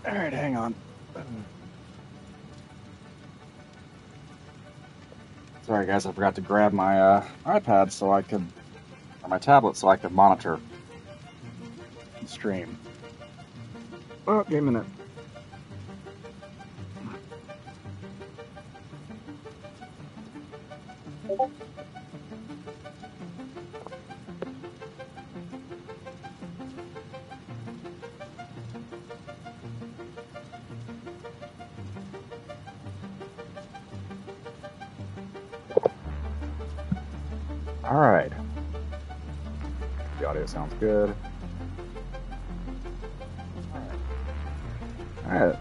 Alright, hang on. Sorry guys, I forgot to grab my iPad so I could, or my tablet so I could monitor the stream. Oh, give me a minute. Alright. The audio sounds good. Alright.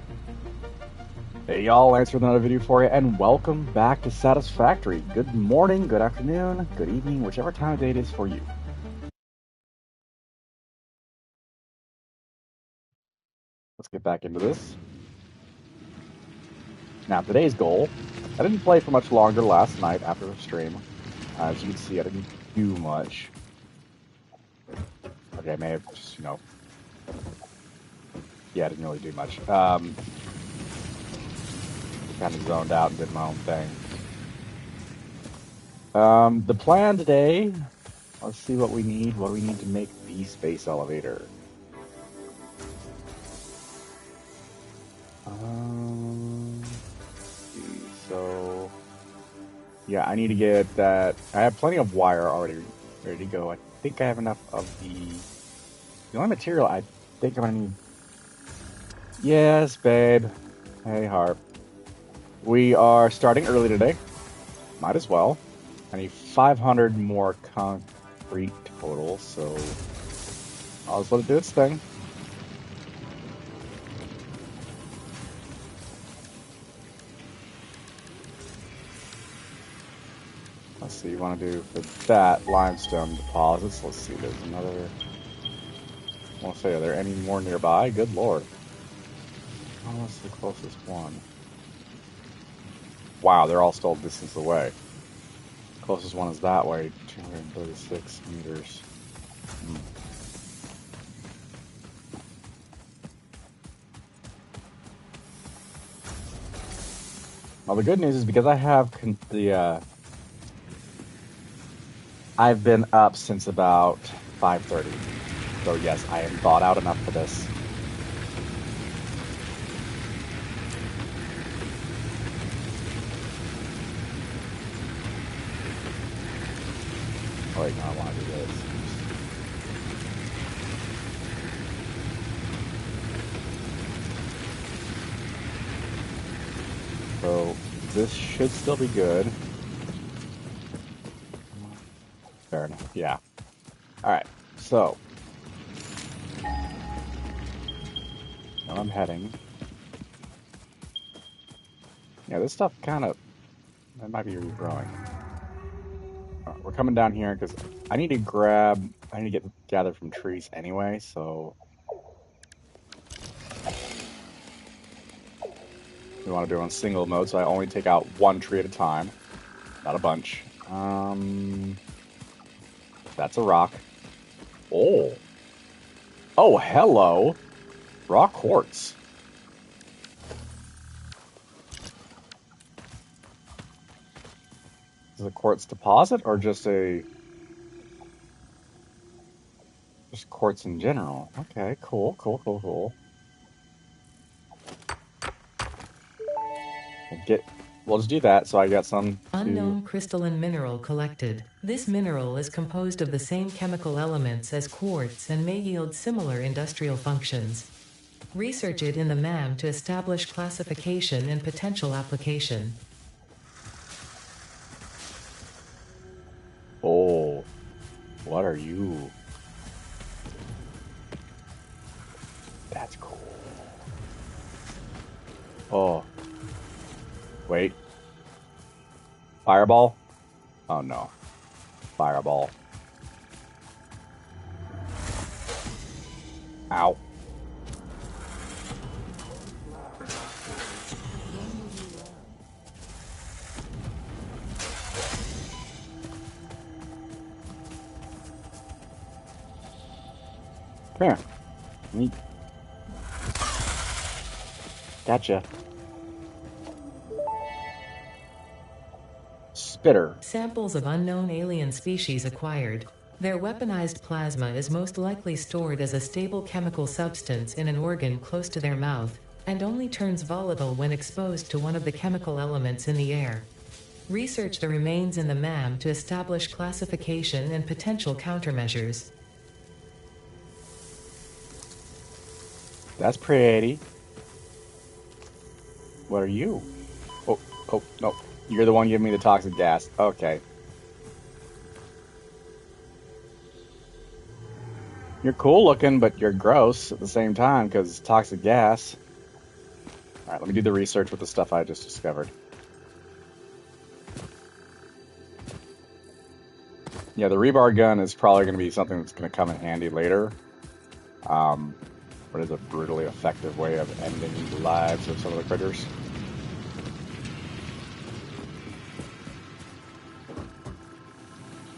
Hey y'all, thanks for another video for you, and welcome back to Satisfactory. Good morning, good afternoon, good evening, whichever time of day it is for you. Let's get back into this. Now, today's goal, I didn't play for much longer last night after the stream. As you can see, I didn't do much. Okay, I may have just, yeah, I didn't really do much. Kind of zoned out and did my own thing. The plan today, let's see what we need. What do we need to make the space elevator? So, yeah, I need to get that. I have plenty of wire already ready to go. I think I have enough of the only material I think I'm gonna need. Yes, babe. Hey, Harp. We are starting early today. Might as well. I need 500 more concrete total, so I'll just let it do its thing. Let's see, you want to do for that limestone deposits. Let's see, there's another. I won't say, are there any more nearby? Good lord. Oh, what's the closest one? Wow, they're all still a distance away. The closest one is that way, 236 meters. Well, the good news is because I have I've been up since about 5:30. So yes, I am thawed out enough for this. Oh wait, no, I want to do this. So this should still be good. Fair enough, yeah. Alright, so now I'm heading. Yeah, this stuff kind of, that might be regrowing. We're coming down here because I need to gather from trees anyway, so we want to do it on single mode, so I only take out one tree at a time, not a bunch. That's a rock. Oh. Oh, hello. Raw quartz. Is it a quartz deposit or just quartz in general? Okay, cool. We'll just do that, so I got some Unknown crystalline mineral collected. This mineral is composed of the same chemical elements as quartz and may yield similar industrial functions. Research it in the MAM to establish classification and potential application. Oh, what are you? That's cool. Oh. Wait. Fireball? Oh no. Fireball. Ow. Come here. Gotcha. Spitter. Samples of unknown alien species acquired. Their weaponized plasma is most likely stored as a stable chemical substance in an organ close to their mouth, and only turns volatile when exposed to one of the chemical elements in the air. Research the remains in the MAM to establish classification and potential countermeasures. That's pretty. What are you? Oh, oh, no. You're the one giving me the toxic gas. Okay. You're cool looking, but you're gross at the same time because toxic gas. All right, let me do the research with the stuff I just discovered. Yeah, the rebar gun is probably going to be something that's going to come in handy later. But is a brutally effective way of ending the lives of some of the critters.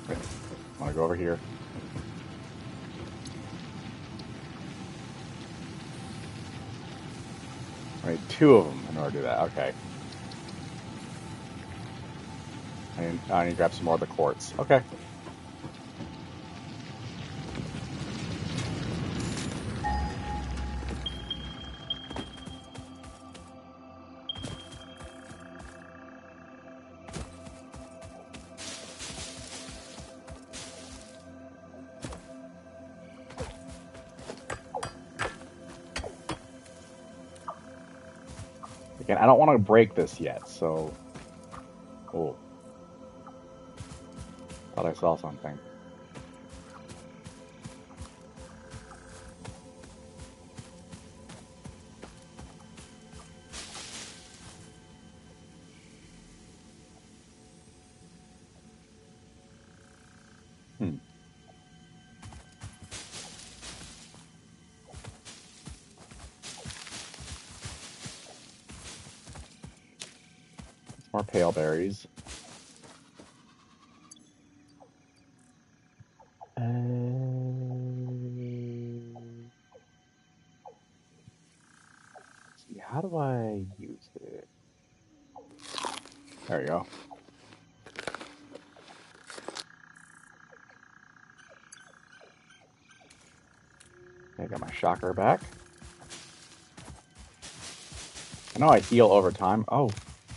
Okay, I want to go over here. I need 2 of them in order to do that. Okay. I need to grab some more of the quartz. Okay. Again, I don't want to break this yet, so... Oh. Thought I saw something. Hmm. More pale berries. See, how do I use it? There we go. Okay, I got my shocker back. I know I heal over time. Oh,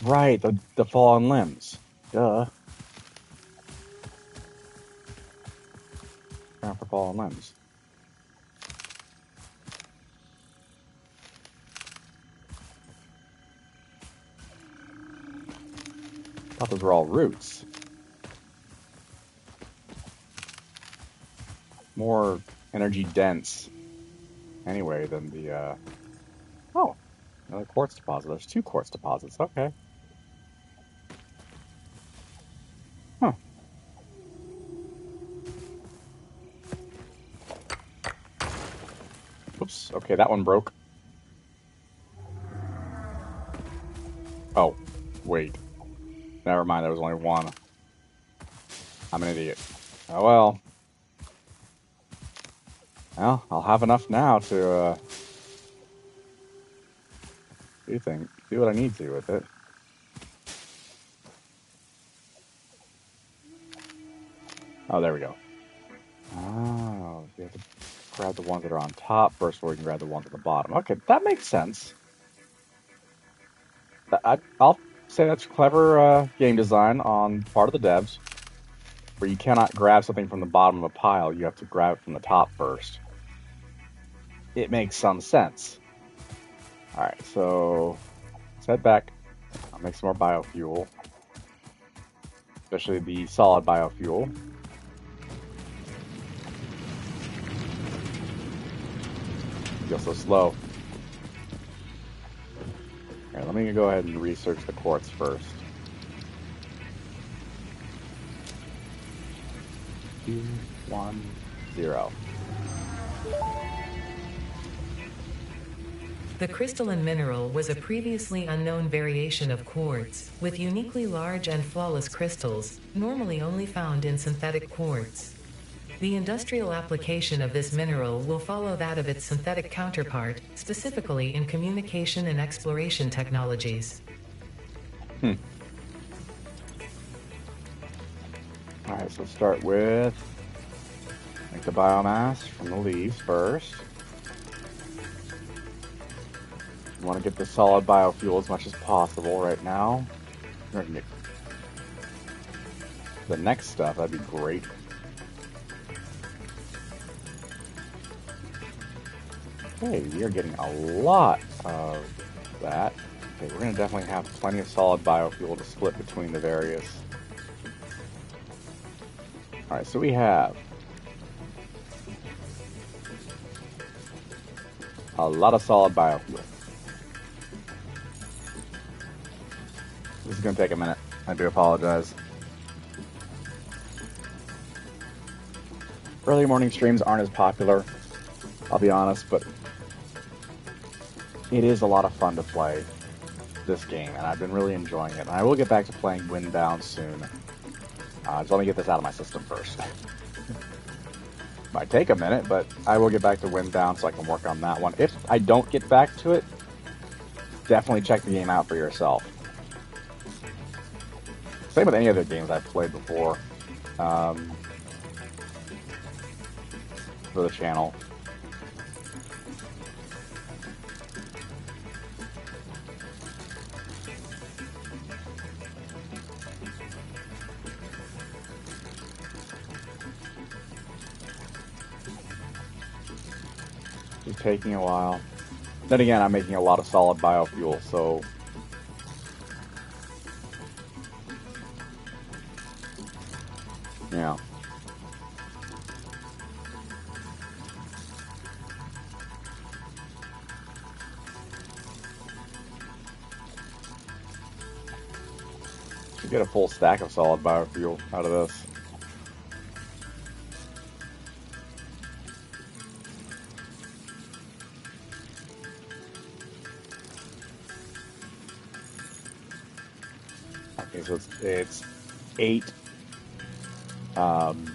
right, the fallen limbs. Duh. Ground for fallen limbs. Thought those were all roots. More energy dense, anyway, than the, Oh, another quartz deposit. There's 2 quartz deposits. Okay. Huh. Oops. Okay, that one broke. Oh, wait. Never mind, there was only one. I'm an idiot. Oh well. Well, I'll have enough now to, do what I need to with it. Oh, there we go. Oh, you have to grab the ones that are on top first before you can grab the ones at the bottom. Okay, that makes sense. I'll say that's clever game design on part of the devs, where you cannot grab something from the bottom of a pile. You have to grab it from the top first. It makes some sense. All right, so let's head back. I'll make some more biofuel, especially the solid biofuel. Feel so slow. Here, let me go ahead and research the quartz first. 2, 1, 0. The crystalline mineral was a previously unknown variation of quartz, with uniquely large and flawless crystals, normally only found in synthetic quartz. The industrial application of this mineral will follow that of its synthetic counterpart, specifically in communication and exploration technologies. Hmm. All right, so let's start with make the biomass from the leaves first. We want to get the solid biofuel as much as possible right now. We're gonna get the next stuff, that'd be great. Okay, we are getting a lot of that. Okay, we're going to definitely have plenty of solid biofuel to split between the various. All right, so we have a lot of solid biofuel. This is going to take a minute. I do apologize. Early morning streams aren't as popular, I'll be honest, but it is a lot of fun to play this game, and I've been really enjoying it. And I will get back to playing Windbound soon. Just let me get this out of my system first. Might take a minute, but I will get back to Windbound so I can work on that one. If I don't get back to it, definitely check the game out for yourself. Same with any other games I've played before for the channel. It's taking a while. Then again, I'm making a lot of solid biofuel, so yeah. You get a full stack of solid biofuel out of this. Okay, so it's 8 um,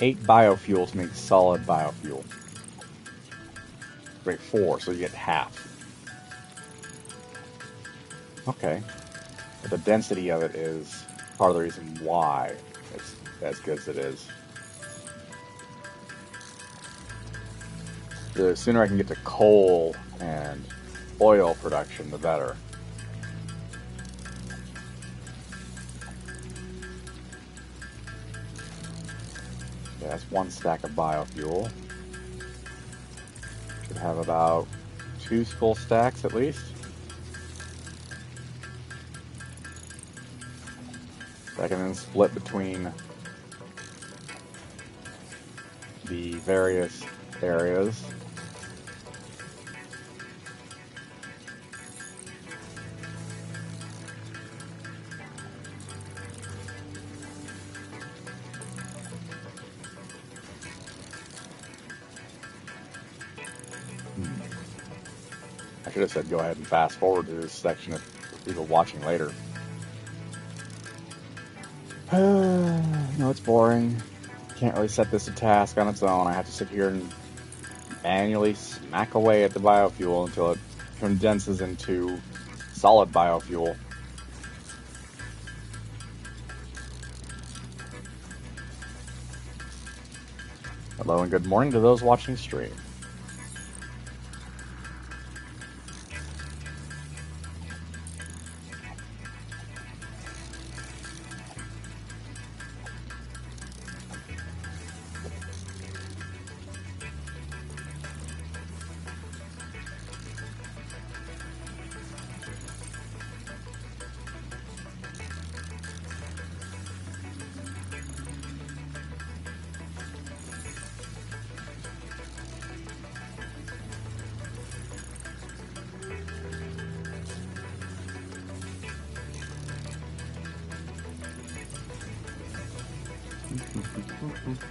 8 biofuel to make solid biofuel. Wait, 4, so you get half. Okay. But the density of it is part of the reason why it's as good as it is. The sooner I can get to coal and oil production, the better. Yeah, that's 1 stack of biofuel. Should have about 2 full stacks at least. I can then split between the various areas. I should have said go ahead and fast forward to this section if people watching later. No, it's boring. Can't really set this a task on its own. I have to sit here and manually smack away at the biofuel until it condenses into solid biofuel. Hello and good morning to those watching stream.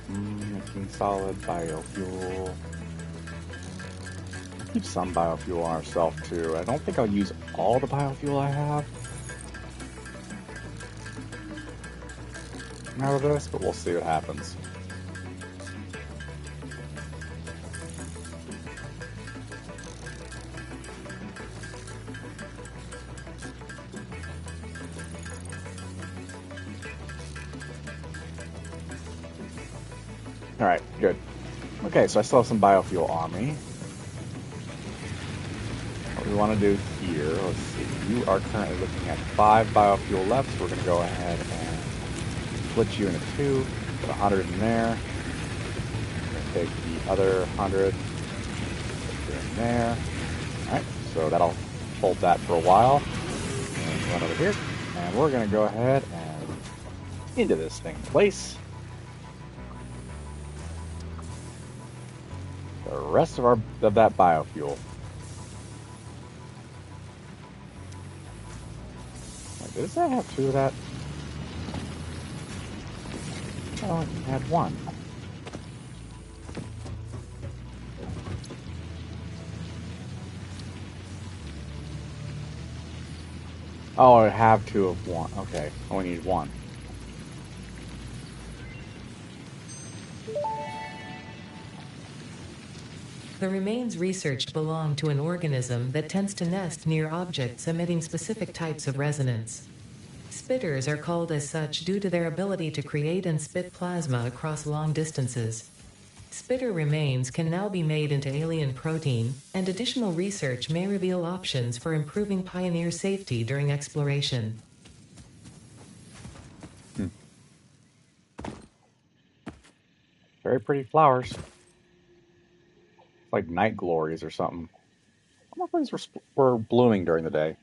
Making solid biofuel. I'll keep some biofuel on ourselves too. I don't think I'll use all the biofuel I have. out of this, but we'll see what happens. Alright, good. Okay, so I still have some biofuel on me. What we want to do here, let's see. You are currently looking at 5 biofuel left, so we're going to go ahead and split you into 2. Put 100 in there. We're going to take the other 100, put it in there. Alright, so that'll hold that for a while. And run over here. And we're going to go ahead and into this thing place the rest of that biofuel. Wait, does that have 2 of that? Oh, it had 1. Oh, I have 2 of 1. Okay, only need 1. The remains researched belong to an organism that tends to nest near objects emitting specific types of resonance. Spitters are called as such due to their ability to create and spit plasma across long distances. Spitter remains can now be made into alien protein, and additional research may reveal options for improving Pioneer safety during exploration. Very pretty flowers. It's like night glories or something. I wonder if these were blooming during the day.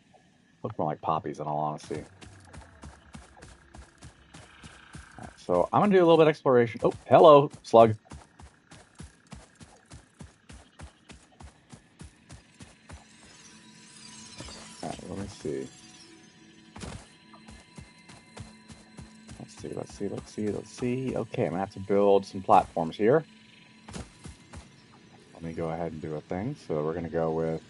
Look more like poppies, in all honesty. Right, so I'm gonna do a little bit of exploration. Oh, hello, slug. All right, let me see. Let's see. Okay, I'm gonna have to build some platforms here. Let me go ahead and do a thing. So we're gonna go with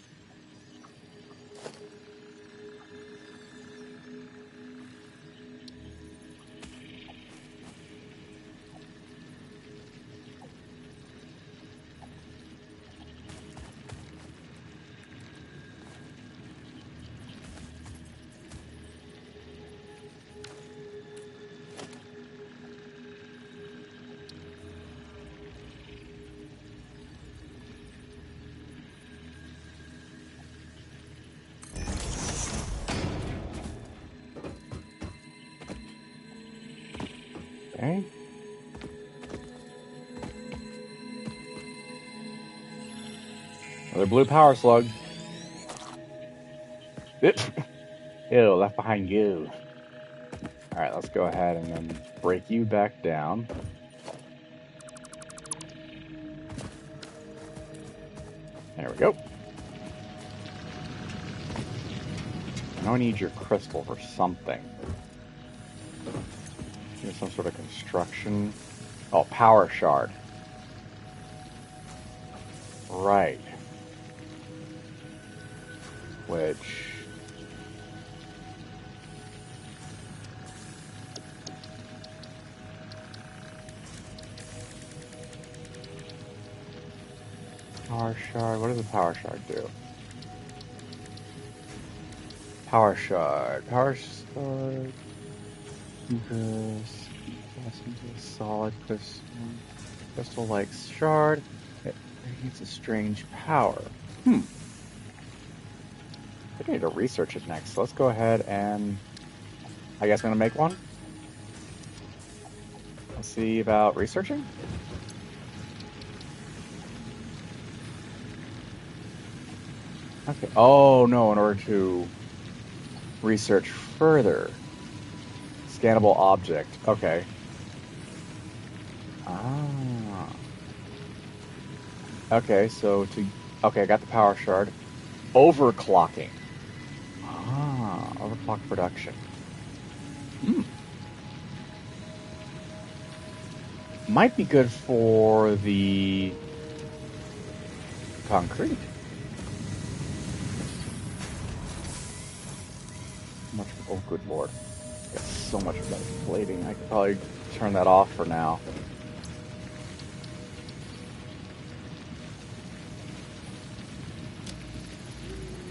okay. Another blue power slug. Ew, left behind you. All right, let's go ahead and then break you back down. There we go. Now I need your crystal for something. Maybe some sort of construction. Oh, power shard. Right. Which... Power shard. What does a power shard do? Power shard. Power shard. This into a solid crystal-like shard. It radiates a strange power. I think I need to research it next. So let's go ahead and I guess I'm gonna make one. Let's see about researching. Okay. Oh no, in order to research further. Scannable object. Okay. Ah. Okay, so to... Okay, I got the power shard. Overclocking. Ah, overclock production. Might be good for the concrete. Much. Oh, good lord. Got so much of that inflating. I could probably turn that off for now.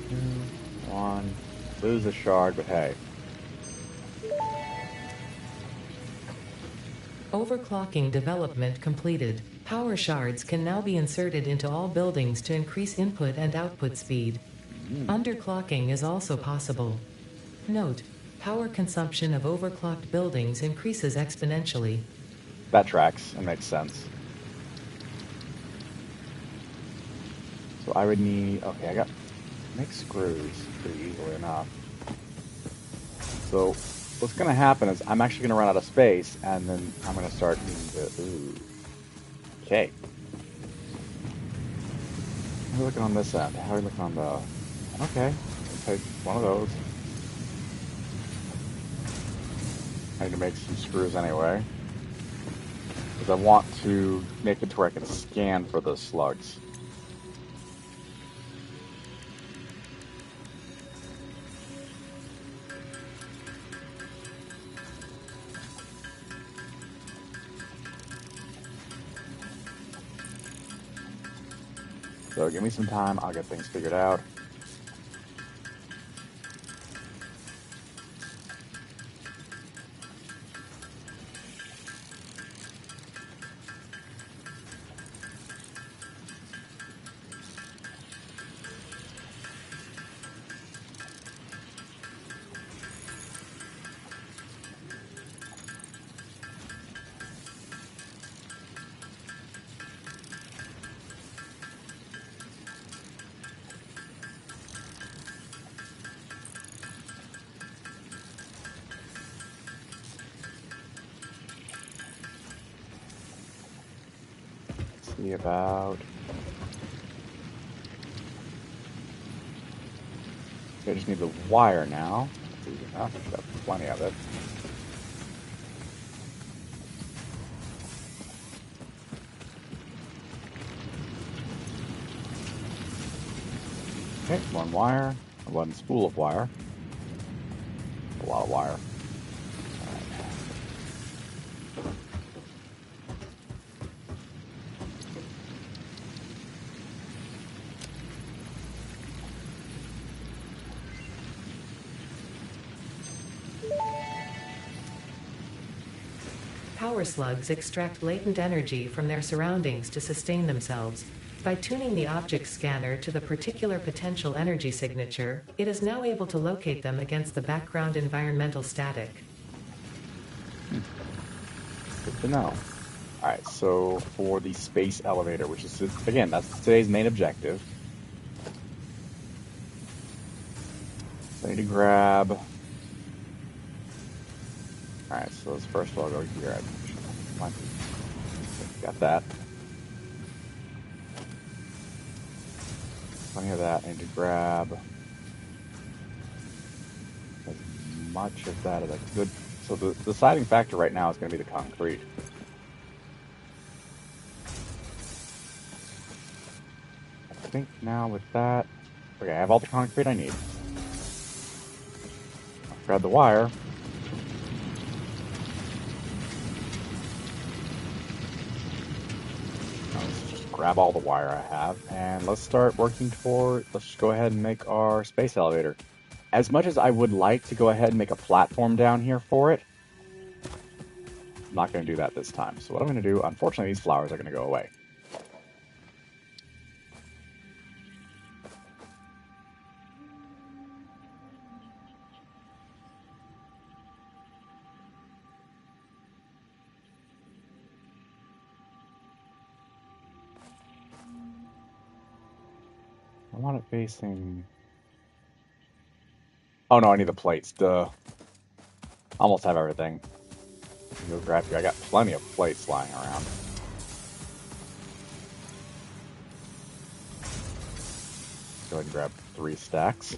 Two, one. Lose a shard, but hey. Overclocking development completed. Power shards can now be inserted into all buildings to increase input and output speed. Underclocking is also possible. Note: power consumption of overclocked buildings increases exponentially. That tracks and makes sense. So I would need, okay, I got make screws pretty easily enough. So what's going to happen is I'm actually going to run out of space, and then I'm going to start needing to, ooh. Okay. How are we looking on this end? How are we looking on the, okay, I'll take one of those. I need to make some screws anyway, because I want to make it to where I can scan for the slugs. So give me some time, I'll get things figured out. See about, I just need the wire now. That's easy enough, I've got plenty of it. Okay, one wire, one spool of wire. A lot of wire. Power slugs extract latent energy from their surroundings to sustain themselves. By tuning the object scanner to the particular potential energy signature, it is now able to locate them against the background environmental static. Good to know. Alright, so for the space elevator, which is, again, that's today's main objective. So I need to grab... Alright, so let's first of all go here. Got that. Plenty of that. I need to grab as much of that as I could. So the deciding factor right now is going to be the concrete. I think now with that... Okay, I have all the concrete I need. I'll grab the wire. Let's just grab all the wire I have, and let's start working toward... Let's just go ahead and make our space elevator. As much as I would like to go ahead and make a platform down here for it, I'm not going to do that this time. So what I'm going to do, unfortunately, these flowers are going to go away. I want it facing... Oh no, I need the plates. Duh. Almost have everything. Go grab you. I got plenty of plates lying around. Go ahead and grab 3 stacks.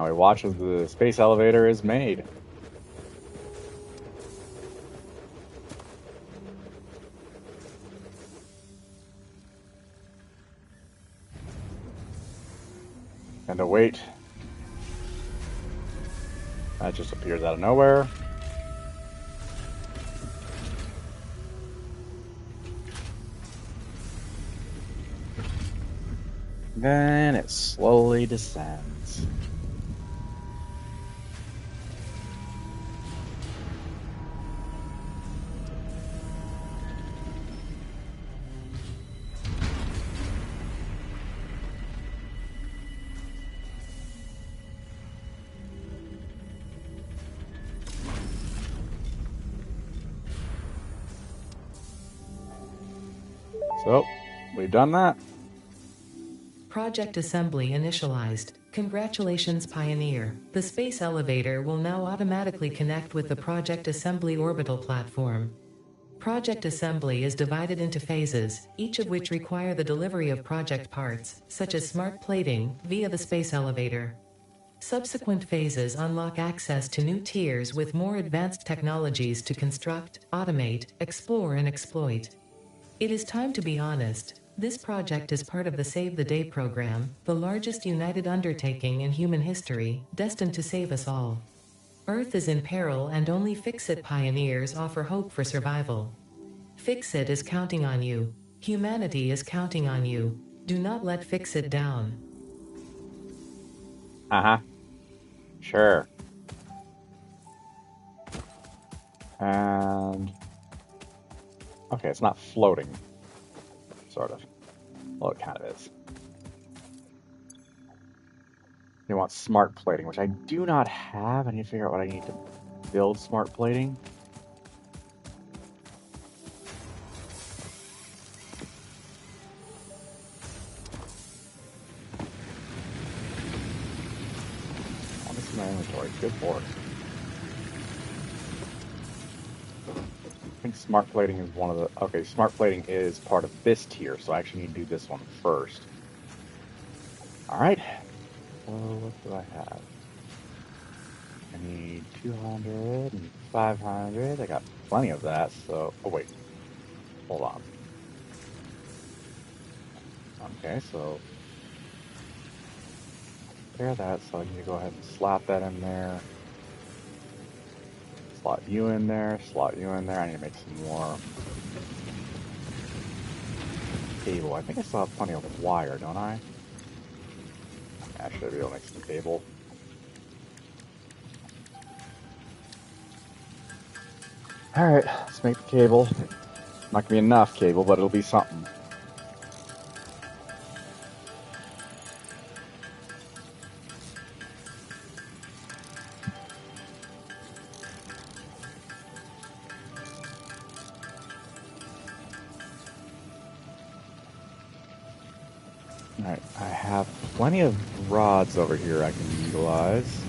Now we watch as the space elevator is made. And to wait. That just appears out of nowhere. Then it slowly descends. So, we've done that. Project assembly initialized. Congratulations, Pioneer. The space elevator will now automatically connect with the Project Assembly orbital platform. Project assembly is divided into phases, each of which require the delivery of project parts, such as smart plating, via the space elevator. Subsequent phases unlock access to new tiers with more advanced technologies to construct, automate, explore, and exploit. It is time to be honest. This project is part of the Save the Day program, the largest united undertaking in human history, destined to save us all. Earth is in peril and only Fix-It pioneers offer hope for survival. Fix-It is counting on you. Humanity is counting on you. Do not let Fix-It down. Uh-huh. Sure. And... okay, it's not floating. Sort of. Well, it kind of is. You want smart plating, which I do not have. I need to figure out what I need to build smart plating. Oh, this is my inventory. Good lord. I think smart plating is one of the... okay, smart plating is part of this tier, so I actually need to do this one first. Alright. So, what do I have? I need 200 and 500. I got plenty of that, so... oh, wait. Hold on. Okay, so... repair that, so I need to go ahead and slap that in there. Slot you in there, slot you in there. I need to make some more cable. I think I still have plenty of wire, don't I? Actually, I'll be able to make some cable. Alright, let's make the cable. Not gonna be enough cable, but it'll be something. Alright, I have plenty of rods over here I can utilize.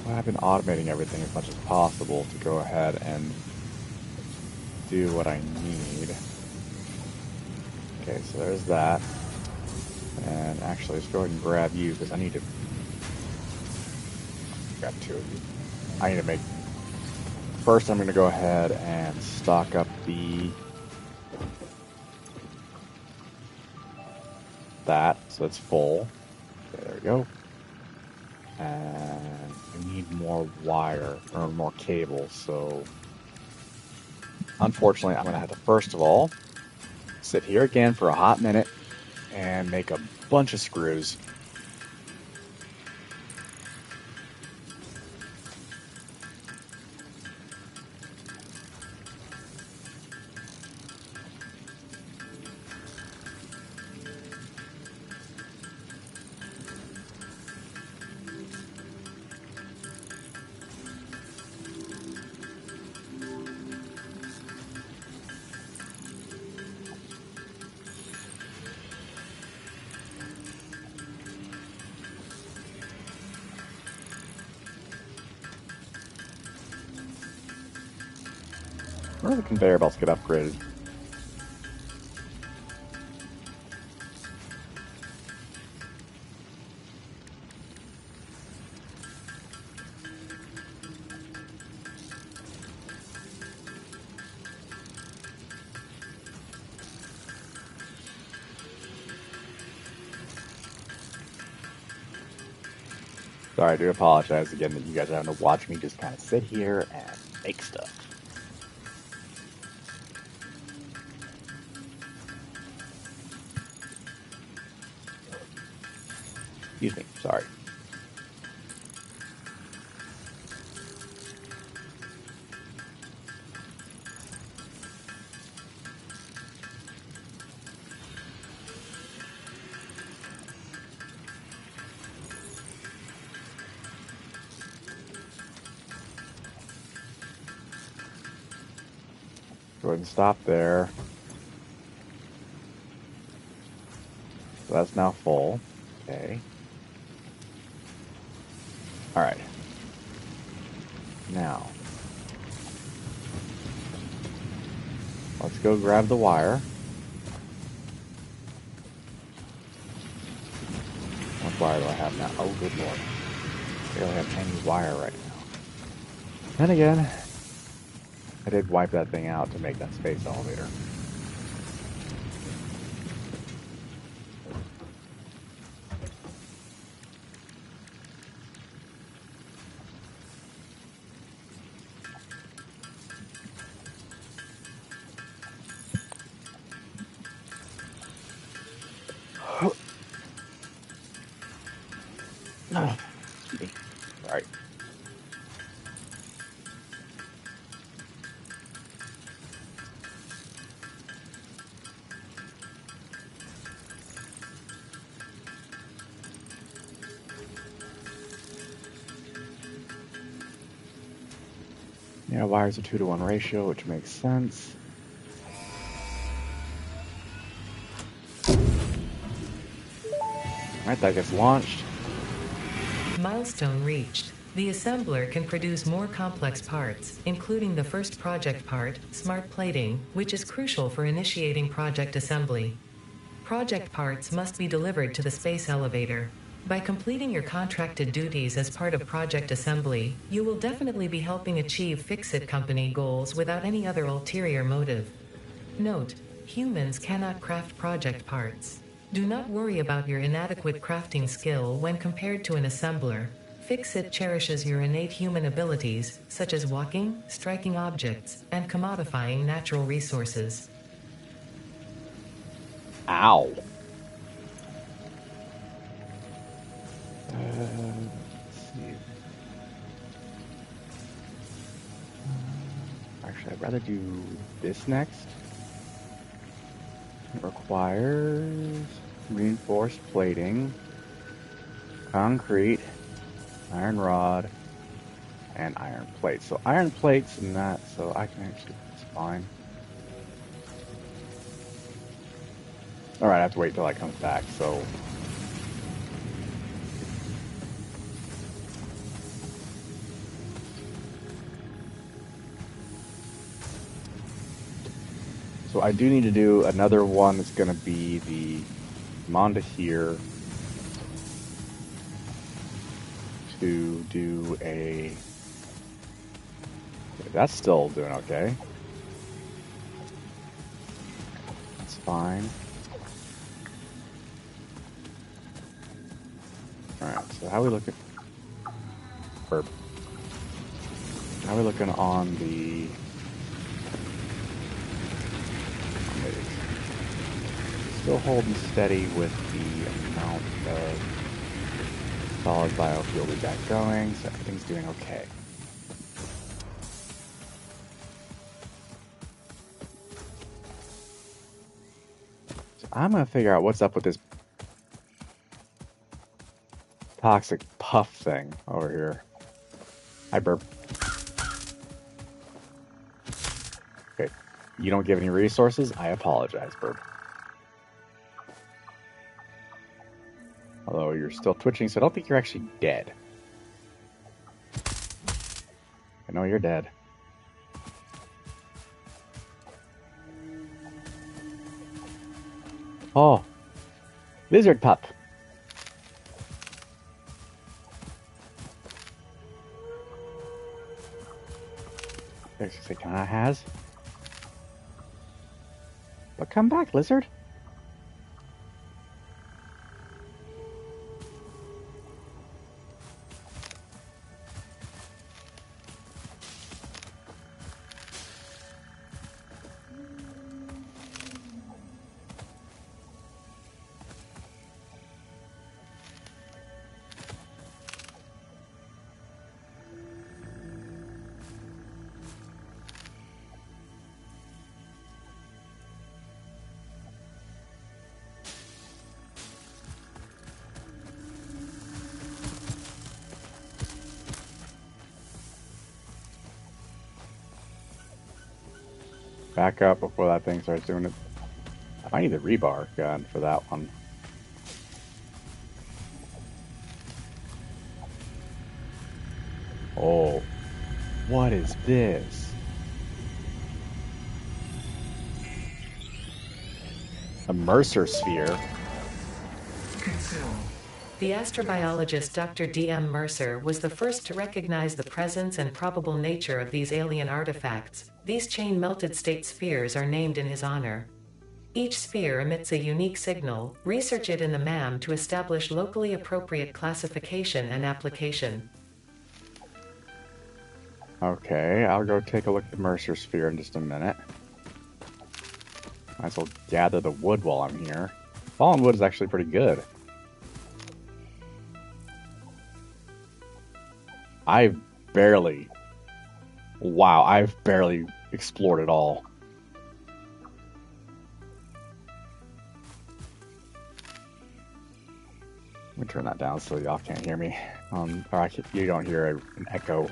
So I've been automating everything as much as possible to go ahead and do what I need. Okay, so there's that. And actually, let's go ahead and grab you, because I need to... got two of you. I need to make... first, I'm going to go ahead and stock up the... that, so it's full. Okay, there we go. And I need more wire, or more cable, so... unfortunately, I'm going to have to, first of all, sit here again for a hot minute and make a bunch of screws. Where do the conveyor belts get upgraded? Sorry, I do apologize again that you guys are having to watch me just kind of sit here and make stuff. Excuse me, sorry. Go ahead and stop there. So that's now full. Okay. All right. Now, let's go grab the wire. What wire do I have now? Oh, good lord. I barely have any wire right now. Then again, I did wipe that thing out to make that space elevator. Excuse me. Sorry. Yeah, wire's a 2-to-1 ratio, which makes sense. Alright, that gets launched. Milestone reached. The assembler can produce more complex parts, including the first project part, smart plating, which is crucial for initiating project assembly. Project parts must be delivered to the space elevator. By completing your contracted duties as part of project assembly, you will definitely be helping achieve Fix-It Company goals without any other ulterior motive. Note: humans cannot craft project parts. Do not worry about your inadequate crafting skill when compared to an assembler. Fix-It cherishes your innate human abilities, such as walking, striking objects, and commodifying natural resources. Ow. Let's see. Actually, I'd rather do this next. It requires reinforced plating, concrete, iron rod, and iron plates. So iron plates and that, so I can actually, it's fine. Alright, I have to wait till I come back, so. So I do need to do another one that's going to be the Monda here to do a. Okay, that's still doing okay. That's fine. Alright, so how are we looking? Burp. How are we looking on the. Still holding steady with the amount of solid biofuel we got going, so everything's doing okay. So I'm gonna figure out what's up with this toxic puff thing over here. I burp. Okay, you don't give any resources? I apologize, burp. Although you're still twitching, so I don't think you're actually dead. I know you're dead. Oh, lizard pup. There's a second I has. But come back, lizard. back up before that thing starts doing it. I need the rebar gun for that one. Oh, what is this? A Mercer sphere. The astrobiologist Dr. D.M. Mercer was the first to recognize the presence and probable nature of these alien artifacts. These chain-melted state spheres are named in his honor. Each sphere emits a unique signal. Research it in the MAM to establish locally appropriate classification and application. Okay, I'll go take a look at the Mercer sphere in just a minute. Might as well gather the wood while I'm here. Fallen wood is actually pretty good. I've barely explored it all. Let me turn that down so y'all can't hear me. You don't hear an echo.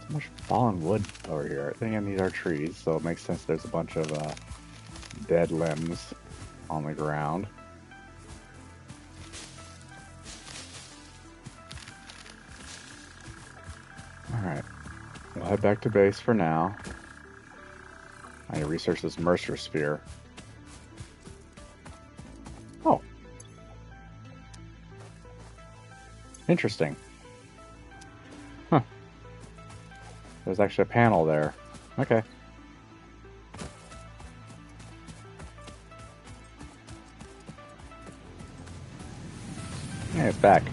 So much fallen wood over here. I think these are trees, so it makes sense there's a bunch of dead limbs on the ground. Alright, we'll head back to base for now. I need to research this Mercer sphere. Oh. Interesting. Huh. There's actually a panel there. Okay. Yeah, it's back.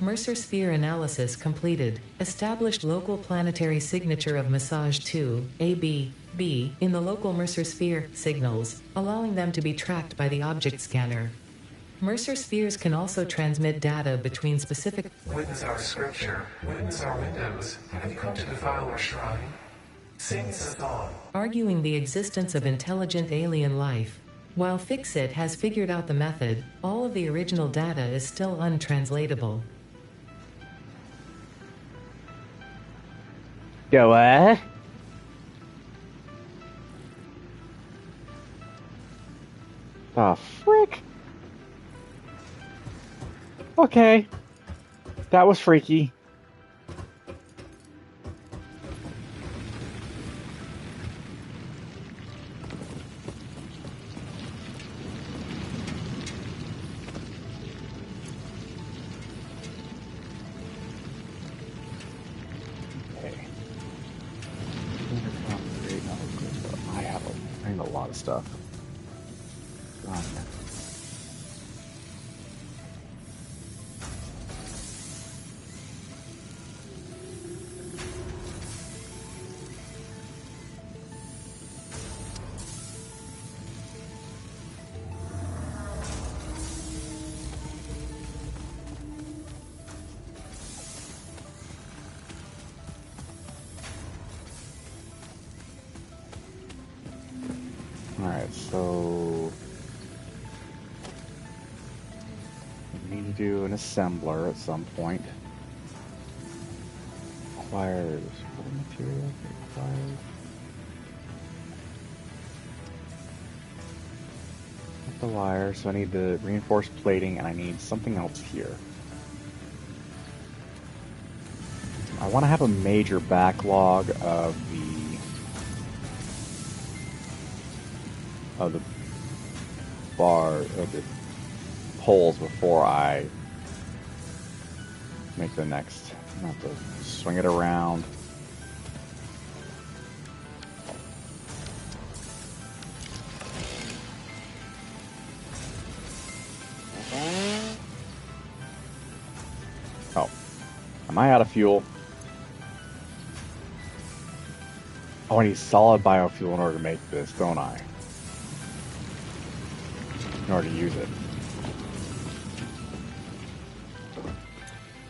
Mercer sphere analysis completed. Established local planetary signature of massage 2, AB, B, in the local Mercer sphere signals, allowing them to be tracked by the object scanner. Mercer spheres can also transmit data between specific. Witness our scripture, witness our windows. Have you come to defile our shrine? Sing us a song. Arguing the existence of intelligent alien life. While Fixit has figured out the method, all of the original data is still untranslatable. Go, The frick? Okay. That was freaky. I need a lot of stuff. Alright, so we need to do an assembler at some point. Requires what material requires? The wire, so I need the reinforced plating and I need something else here. I want to have a major backlog of the the poles before I make the next. I'm gonna have to swing it around. I out of fuel? Oh, I need solid biofuel in order to make this, don't I? In order to use it.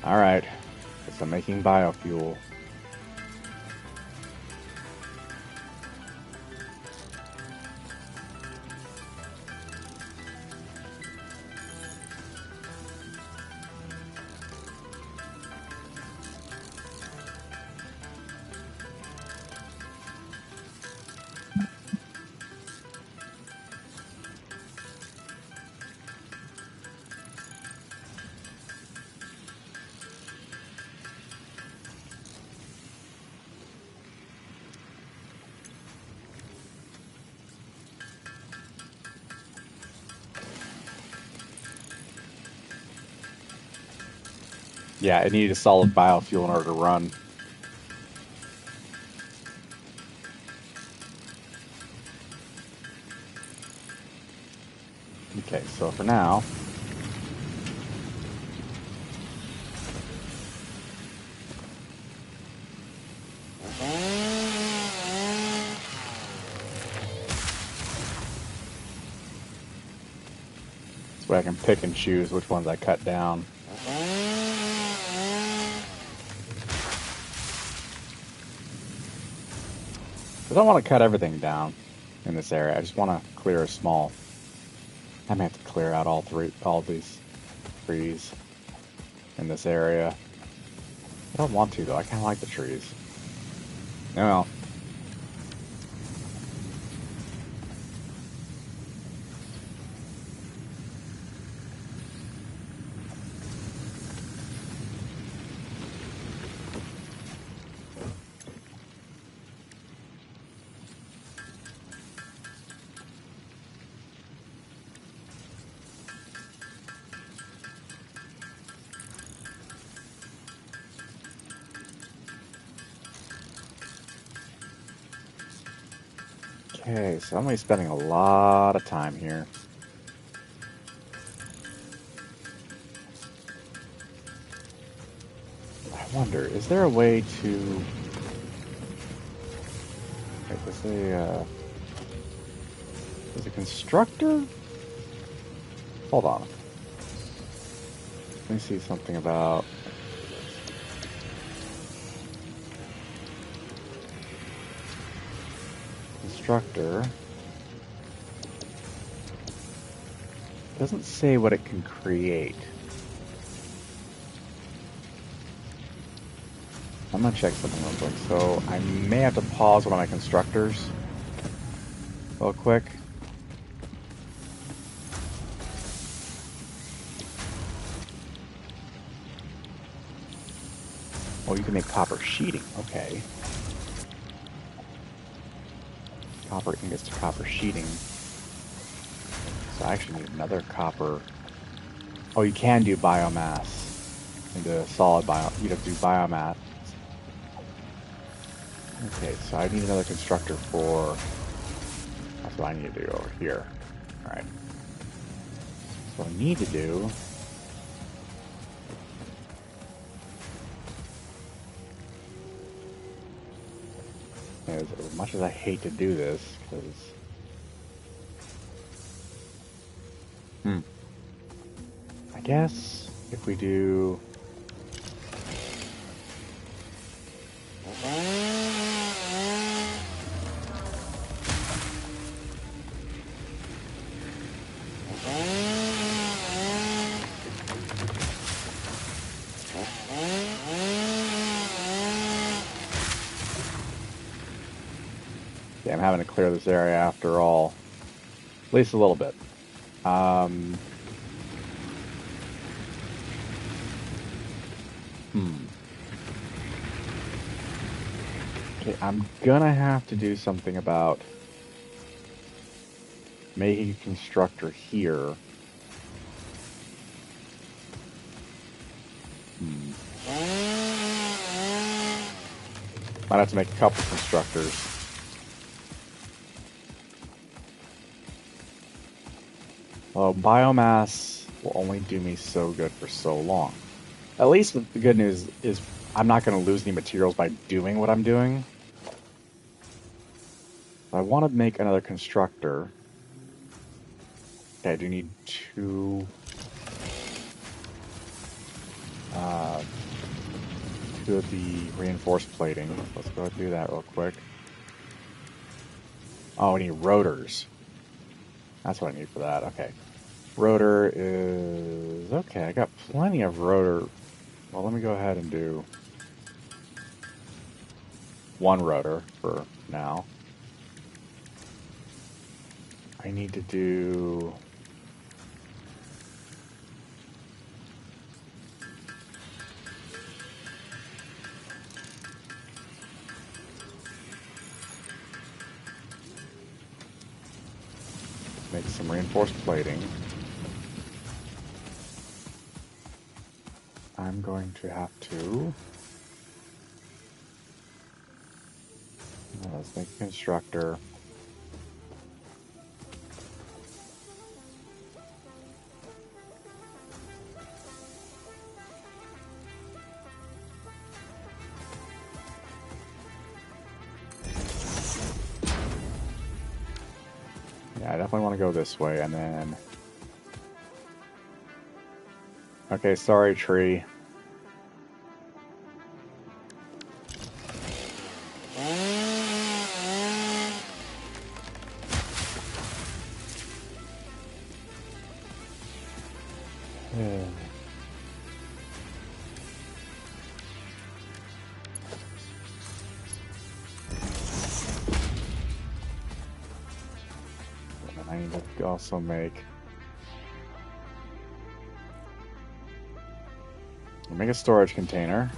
Alright. Guess I'm making biofuel. Yeah, it needed a solid biofuel in order to run. Okay, so for now... this way I can pick and choose which ones I cut down. I don't want to cut everything down in this area. I just want to clear a small. I may have to clear out all these trees in this area. I don't want to though. I kind of like the trees. No. Okay, so I'm going to be spending a lot of time here. I wonder, is there a way to... Wait, is a constructor? Hold on. Let me see something about... Constructor. Doesn't say what it can create. I'm gonna check something real quick. So I may have to pause one of my constructors real quick. Oh, you can make copper sheeting. Okay. Copper ingots to copper sheeting. So I actually need another copper. Oh, you can do biomass into solid bio. You have to do biomass. Okay, so I need another constructor for... That's what I need to do over here. Alright. So what I need to do... As much as I hate to do this, because... I guess if we do... Yeah, I'm having to clear this area after all. At least a little bit. Okay, I'm gonna have to do something about making a constructor here. Might have to make a couple constructors. Well, biomass will only do me so good for so long. At least the good news is I'm not going to lose any materials by doing what I'm doing. I want to make another constructor. Okay, I do need uh, two of the reinforced plating. Let's go do that real quick. Oh, I need rotors. That's what I need for that. Okay. Rotor is... Okay, I got plenty of rotor. Well, let me go ahead and do one rotor for now. I need to do... make some reinforced plating. I'm going to have to... Let's make a constructor. Yeah, I definitely want to go this way, and then... Okay, sorry, tree. I need to also make a storage container.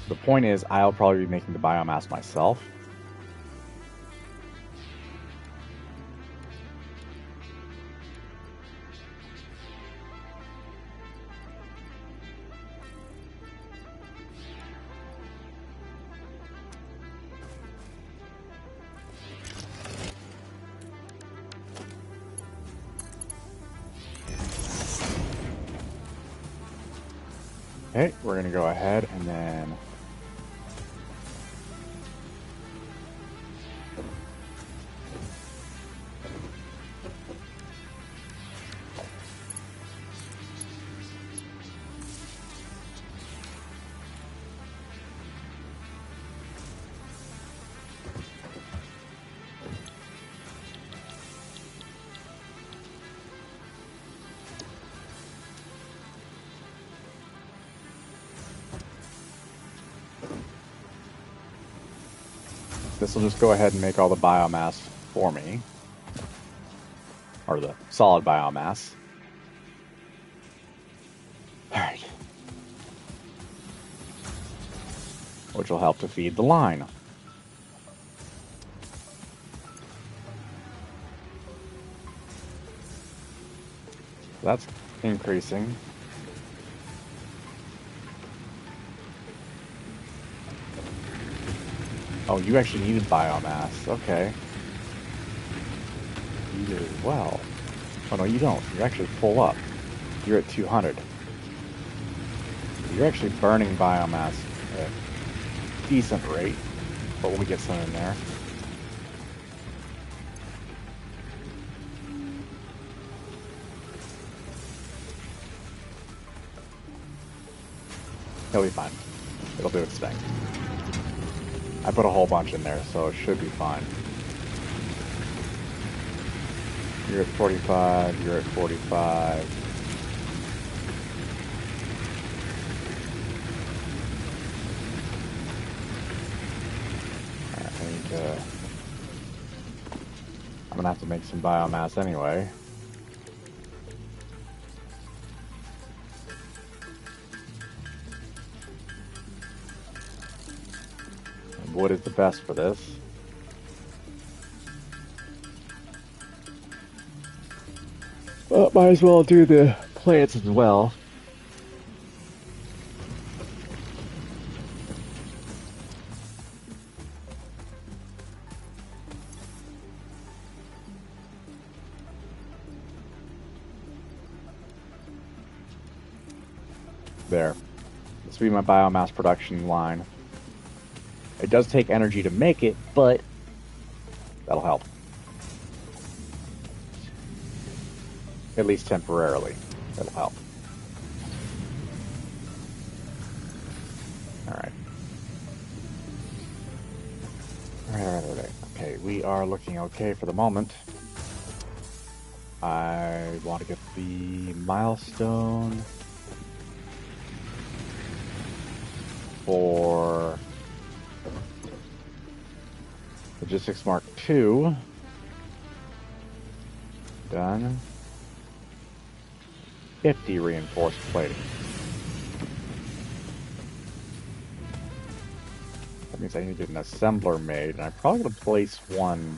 The point is, I'll probably be making the biomass myself. Okay, we're gonna go ahead and then this will just go ahead and make all the biomass for me, or the solid biomass. All right, which will help to feed the line. That's increasing. Oh, you actually needed biomass. Okay. You did as well. Oh, no, you don't. You're actually full up. You're at 200. You're actually burning biomass at a decent rate. But when we get some in there. It'll be fine. It'll do its thing. I put a whole bunch in there, so it should be fine. You're at 45, you're at 45. I need to... I'm gonna have to make some biomass anyway. And wood is the best for this. Well, might as well do the plants as well. There. This will be my biomass production line. It does take energy to make it, but that'll help. At least temporarily. That'll help. Alright. Alright. Okay, we are looking okay for the moment. I want to get the milestone for Logistics Mark II. Done. 50 reinforced plating. That means I need an assembler made, and I'm probably going to place one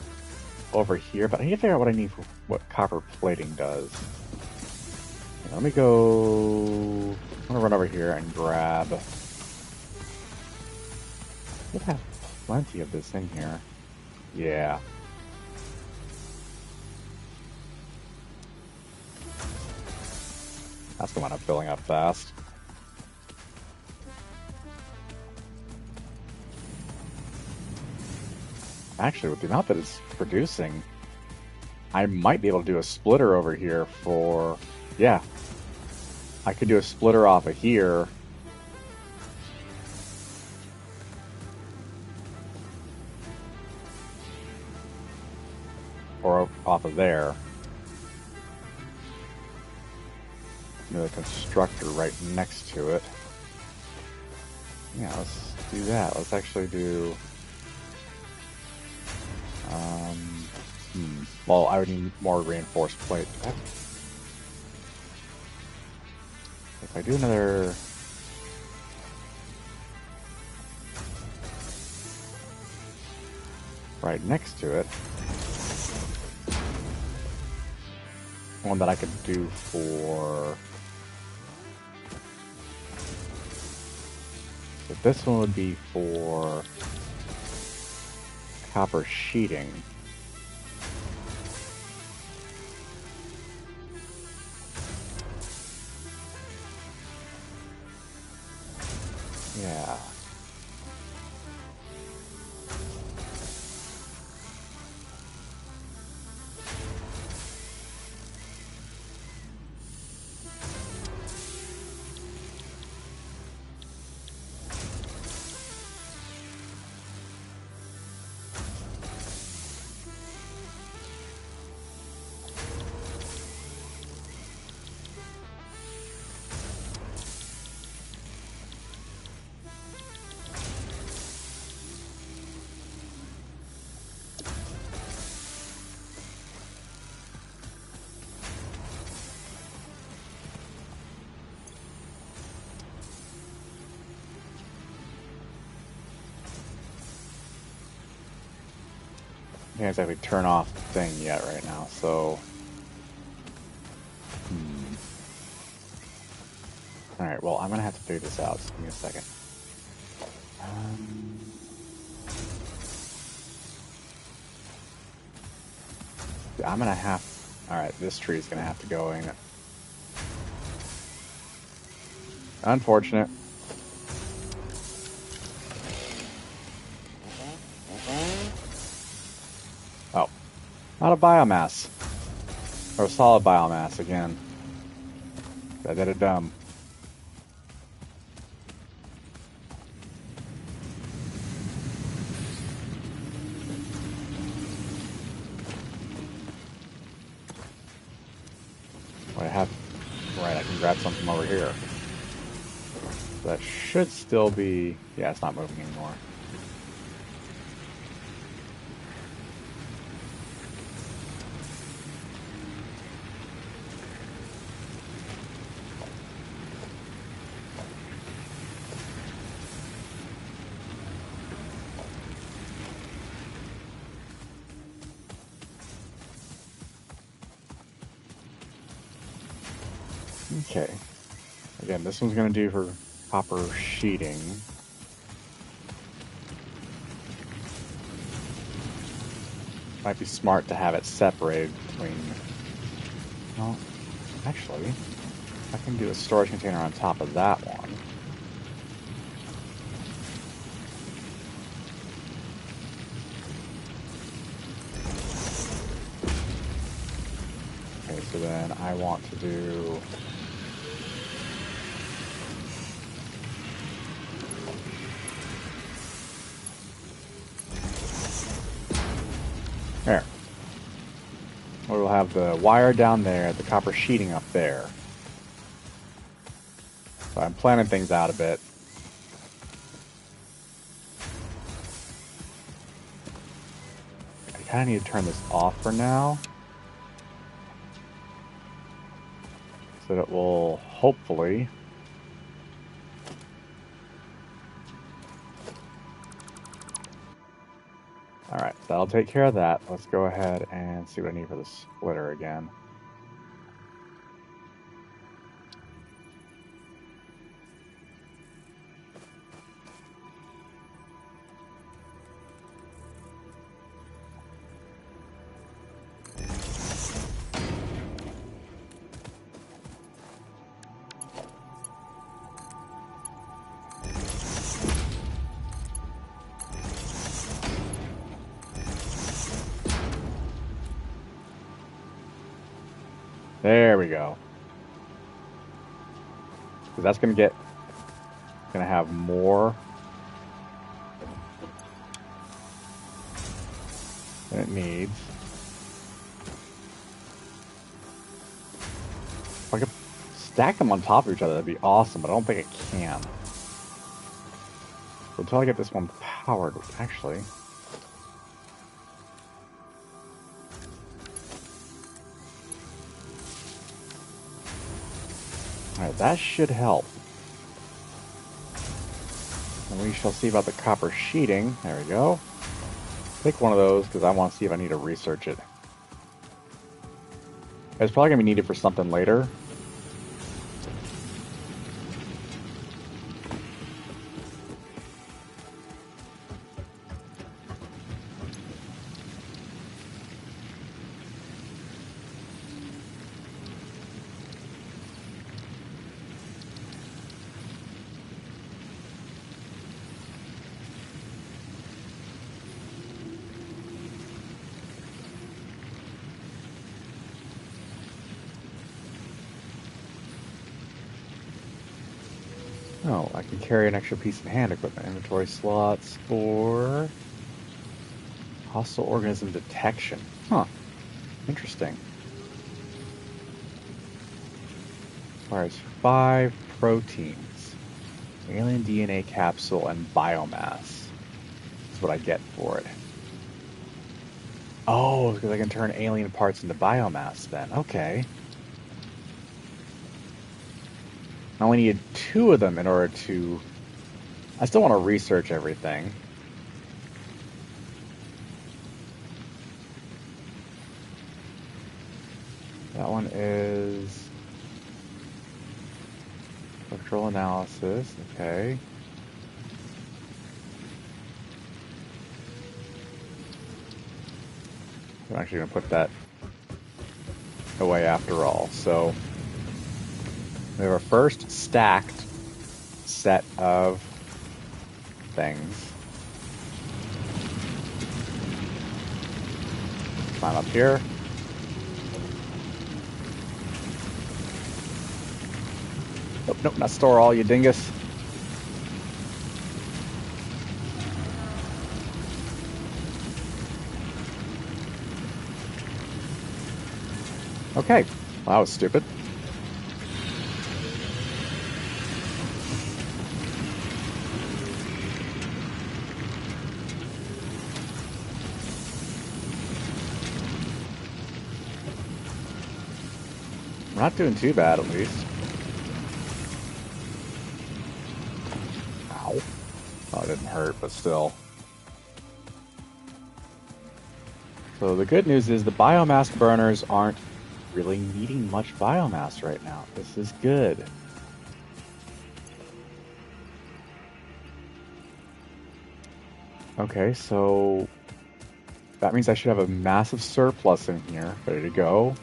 over here, but I need to figure out what I need for what copper plating does. Okay, let me go... I'm going to run over here and grab... I have plenty of this in here. Yeah. That's going to end up filling up fast. Actually, with the amount that it's producing, I might be able to do a splitter over here for... Yeah. I could do a splitter off of here. Or off of there. The constructor right next to it. Yeah, let's do that. Let's actually do... Well, I would need more reinforced plate. If I do another... right next to it, one that I could do for... But this one would be for copper sheeting. Yeah. Can't exactly turn off the thing yet right now, so... Alright, well, I'm gonna have to figure this out, so give me a second. I'm gonna have... Alright, this tree is gonna have to go in. Unfortunate. Oh. Not a biomass. Or a solid biomass again. I did it dumb. Right, I can grab something over here. That should still be... Yeah, it's not moving anymore. Okay. Again, this one's going to do for copper sheeting. Might be smart to have it separated between... Well, actually... I can do a storage container on top of that one. Okay, so then I want to do... There. We'll have the wire down there, the copper sheeting up there. So I'm planning things out a bit. I kind of need to turn this off for now. So that it will hopefully... Alright, that'll take care of that. Let's go ahead and see what I need for the splitter again. There we go. Because that's going to have more than it needs. If I could stack them on top of each other, that'd be awesome, but I don't think I can. So until I get this one powered, actually... Alright, that should help. And we shall see about the copper sheeting. There we go. Pick one of those, because I want to see if I need to research it. It's probably going to be needed for something later. Oh, I can carry an extra piece of hand equipment. Inventory slots for hostile organism detection. Huh. Interesting. Requires 5 proteins. Alien DNA capsule and biomass. That's what I get for it. Oh, because I can turn alien parts into biomass then. Okay. I only needed 2 of them in order to... I still want to research everything. That one is... structural analysis. Okay. I'm actually going to put that away after all. So... we have our first stacked set of things. Climb up here. Nope, nope, not store all, you dingus. Okay, well, that was stupid. We're not doing too bad, at least. Ow. Oh, it didn't hurt, but still. So the good news is the biomass burners aren't really needing much biomass right now. This is good. Okay, so that means I should have a massive surplus in here, ready to go.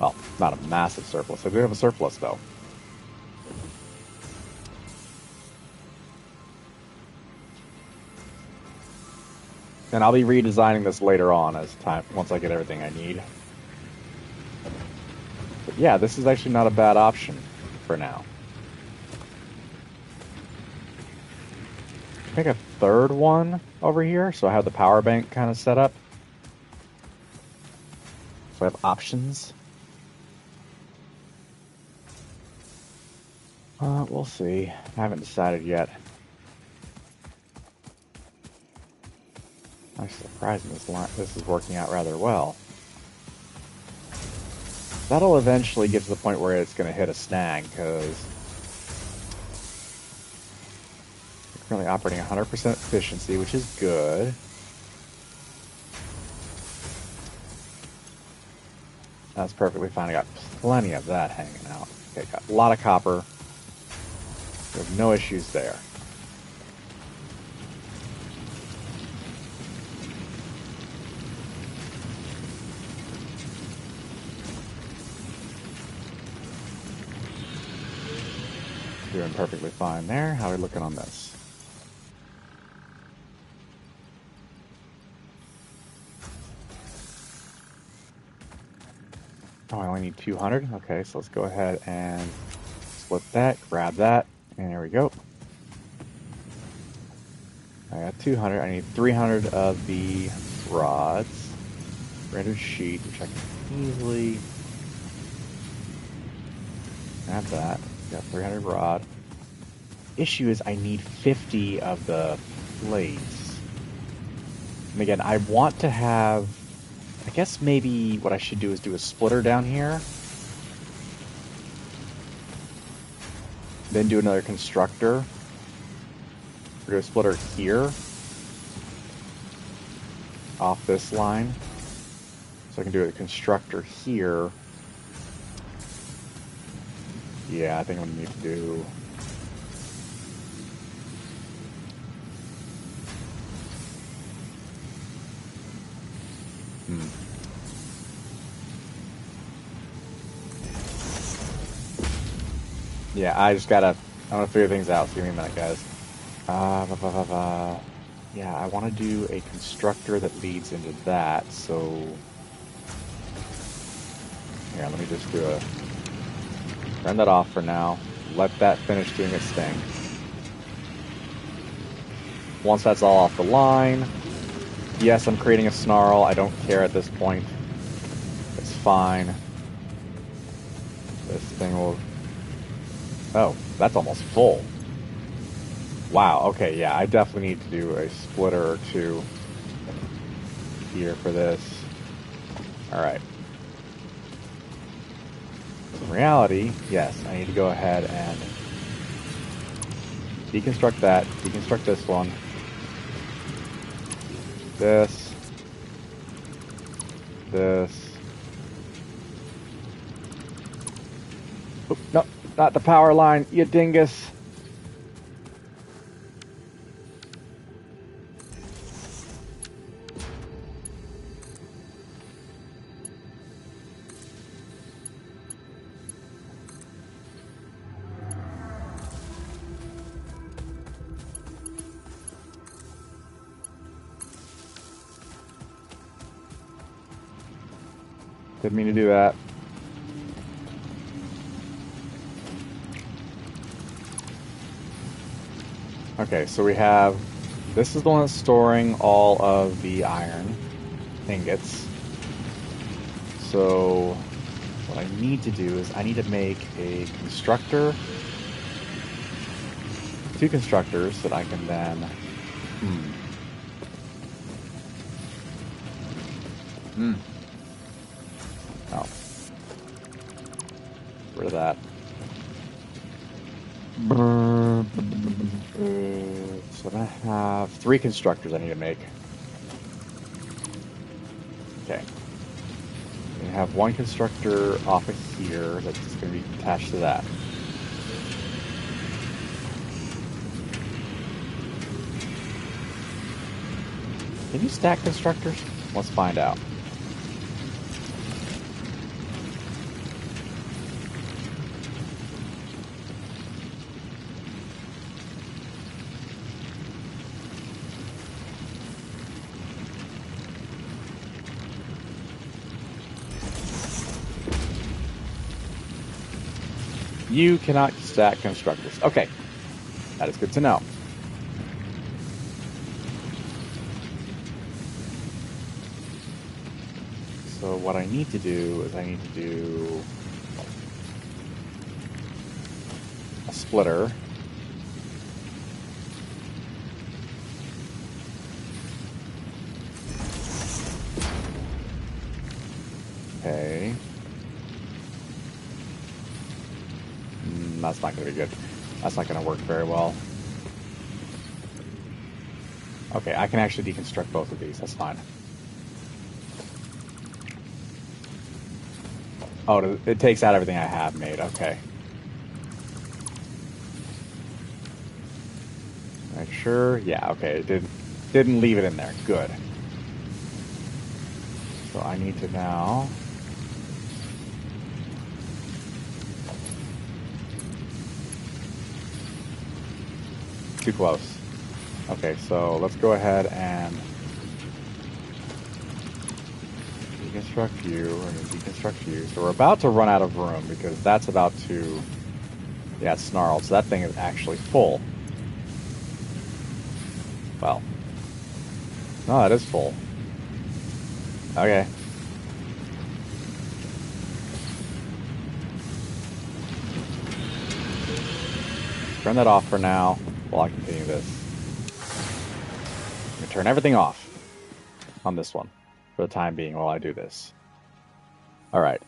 Well, not a massive surplus. I do have a surplus, though. And I'll be redesigning this later on as time once I get everything I need. But yeah, this is actually not a bad option for now. Make a third one over here, so I have the power bank kind of set up. So I have options. We'll see. I haven't decided yet. Actually, surprising this is working out rather well. That'll eventually get to the point where it's going to hit a snag, because we're currently operating 100% efficiency, which is good. That's perfectly fine. I got plenty of that hanging out. Okay, got a lot of copper. We have no issues there. Doing perfectly fine there. How are we looking on this? Oh, I only need 200? Okay, so let's go ahead and split that, grab that, and there we go. I got 200. I need 300 of the rods. Rendered sheet, which I can easily grab that. Got 300 rod. Issue is I need 50 of the plates. And again, I want to have... I guess maybe what I should do is do a splitter down here. Then do another constructor. Or do a splitter here. Off this line. So I can do a constructor here. Yeah, I think I'm going to need to do... Yeah, I just gotta... I'm gonna figure things out. So give me a minute, guys. Yeah, I want to do a constructor that leads into that, so... Here, let me just do a... Turn that off for now. Let that finish doing its thing. Once that's all off the line... Yes, I'm creating a snarl. I don't care at this point. It's fine. This thing will... Oh, that's almost full. Wow, okay, yeah, I definitely need to do a splitter or two here for this. Alright. In reality, yes, I need to go ahead and deconstruct that, deconstruct this one. This. Oop, no, not the power line, you dingus. Didn't mean to do that. Okay, so we have... This is the one that's storing all of the iron ingots. So what I need to do is I need to make a constructor. 2 constructors that I can then... Oh. Get rid of that. So I have 3 constructors I need to make. Okay. I have 1 constructor off of here that's just going to be attached to that. Can you stack constructors? Let's find out. You cannot stack constructors. Okay. That is good to know. So what I need to do is I need to do a splitter. Okay. That's not going to be good. That's not going to work very well. Okay, I can actually deconstruct both of these. That's fine. Oh, it takes out everything I have made. Okay. Make sure. Yeah, okay. It didn't leave it in there. Good. So I need to now... Too close. Okay, so let's go ahead and deconstruct you, and deconstruct you. So we're about to run out of room because that's about to... Yeah, it's snarled. So that thing is actually full. Well. No, that is full. Okay. Turn that off for now while I continue this. I'm gonna turn everything off on this one for the time being while I do this. Alright.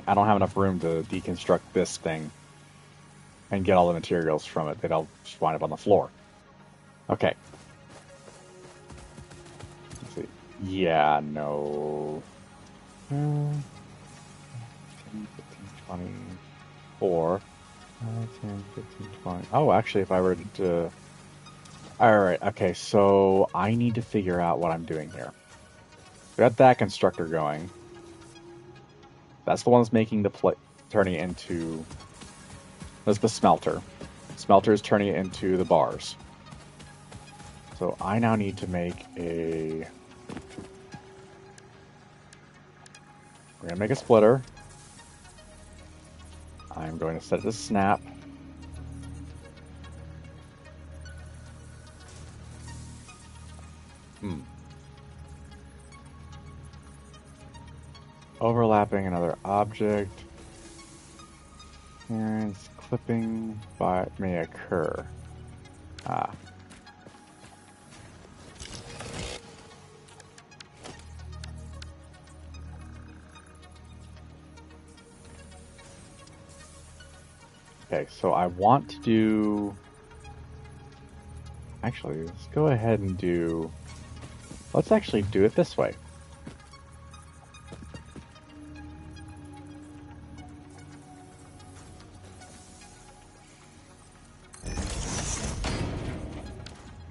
I don't have enough room to deconstruct this thing and get all the materials from it. They'll just wind up on the floor. Okay. Let's see. Yeah, no. 10, 15, 24. 10, 15, 20. Oh, actually, if I were to... Alright, okay, so I need to figure out what I'm doing here. We got that constructor going. That's the one that's making the turning it into... That's the smelter. Smelter is turning it into the bars. So I now need to make a... We're going to make a splitter. I'm going to set it to snap. Overlapping another object. Clearance clipping may occur. Okay, so I want to do... Actually, let's go ahead and do... Let's actually do it this way.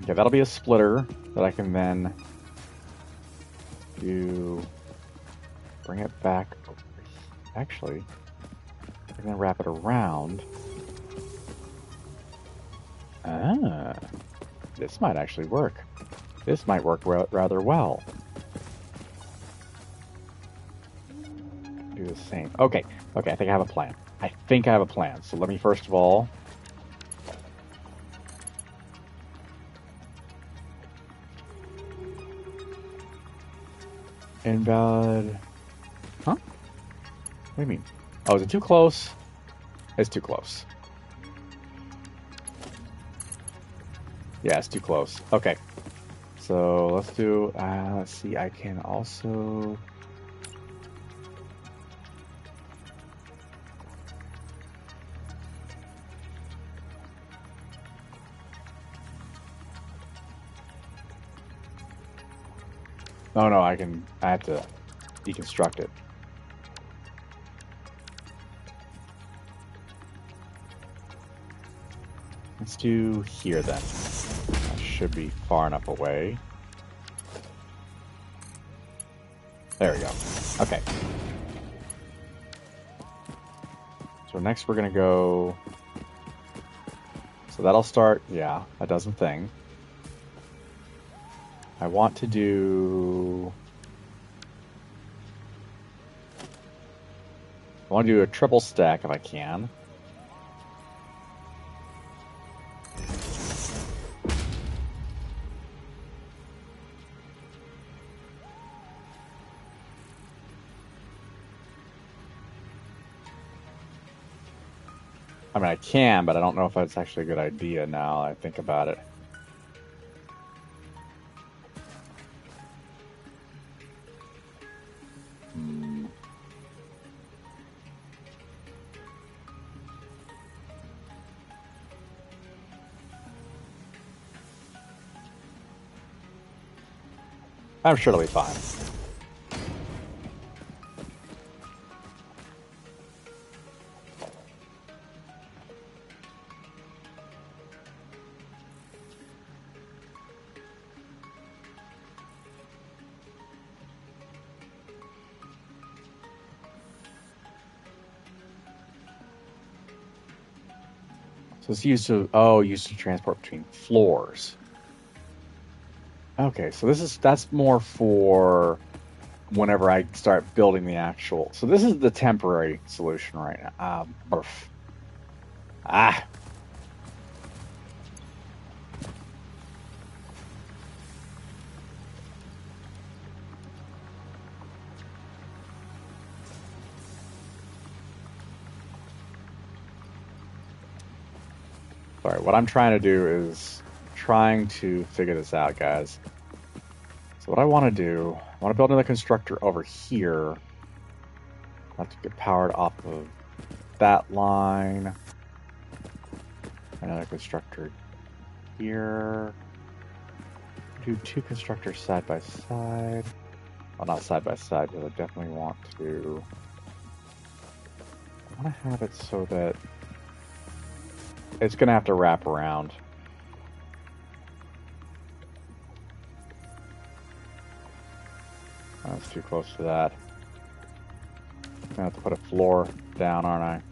Okay, that'll be a splitter that I can then do... Bring it back... Actually, I'm going to wrap it around. This might actually work. This might work rather well. Do the same. Okay, I think I have a plan. So let me first of all... Invalid... Huh? What do you mean? Oh, is it too close? It's too close. Yeah, it's too close. Okay. So let's do... let's see, I can also... Oh no, I have to deconstruct it. Let's do here then. That should be far enough away. There we go. Okay. So next we're gonna go So that'll start, yeah, that does the thing. I want to do... I want to do a triple stack if I can. I mean, I can, but I don't know if that's actually a good idea now I think about it. Hmm. I'm sure it'll be fine. So it's used to transport between floors. Okay, so that's more for whenever I start building the actual. So this is the temporary solution right now. Barf. Ah, sorry. What I'm trying to do is trying to figure this out, guys. So what I want to do, I want to build another constructor over here. Have to get powered off of that line. Another constructor here. Do two constructors side by side. Well, not side by side, but I definitely want to. I want to have it so that it's going to have to wrap around. That's too close to that. I'm going to have to put a floor down, aren't I?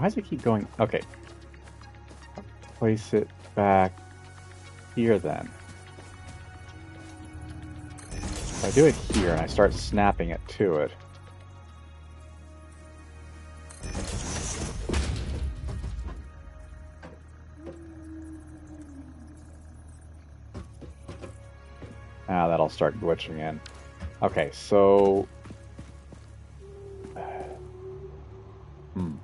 Why does it keep going? Okay. Place it back here then. If I do it here and I start snapping it to it. Now that'll start glitching in. Okay, so... Hmm.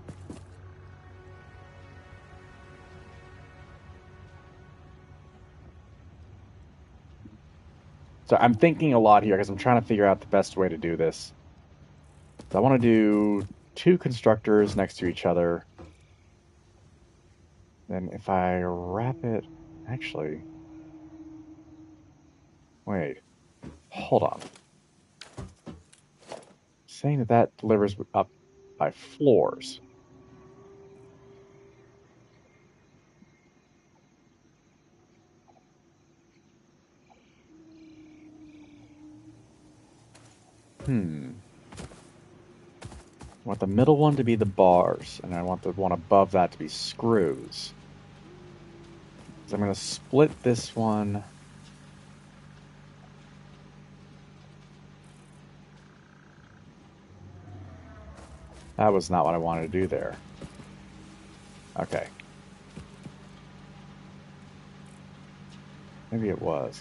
So I'm thinking a lot here because I'm trying to figure out the best way to do this. So I want to do two constructors next to each other. Then if I wrap it... Actually... Wait. Hold on. Saying that that delivers up by floors. Hmm. I want the middle one to be the bars, and I want the one above that to be screws. So I'm going to split this one. That was not what I wanted to do there. Okay. Maybe it was.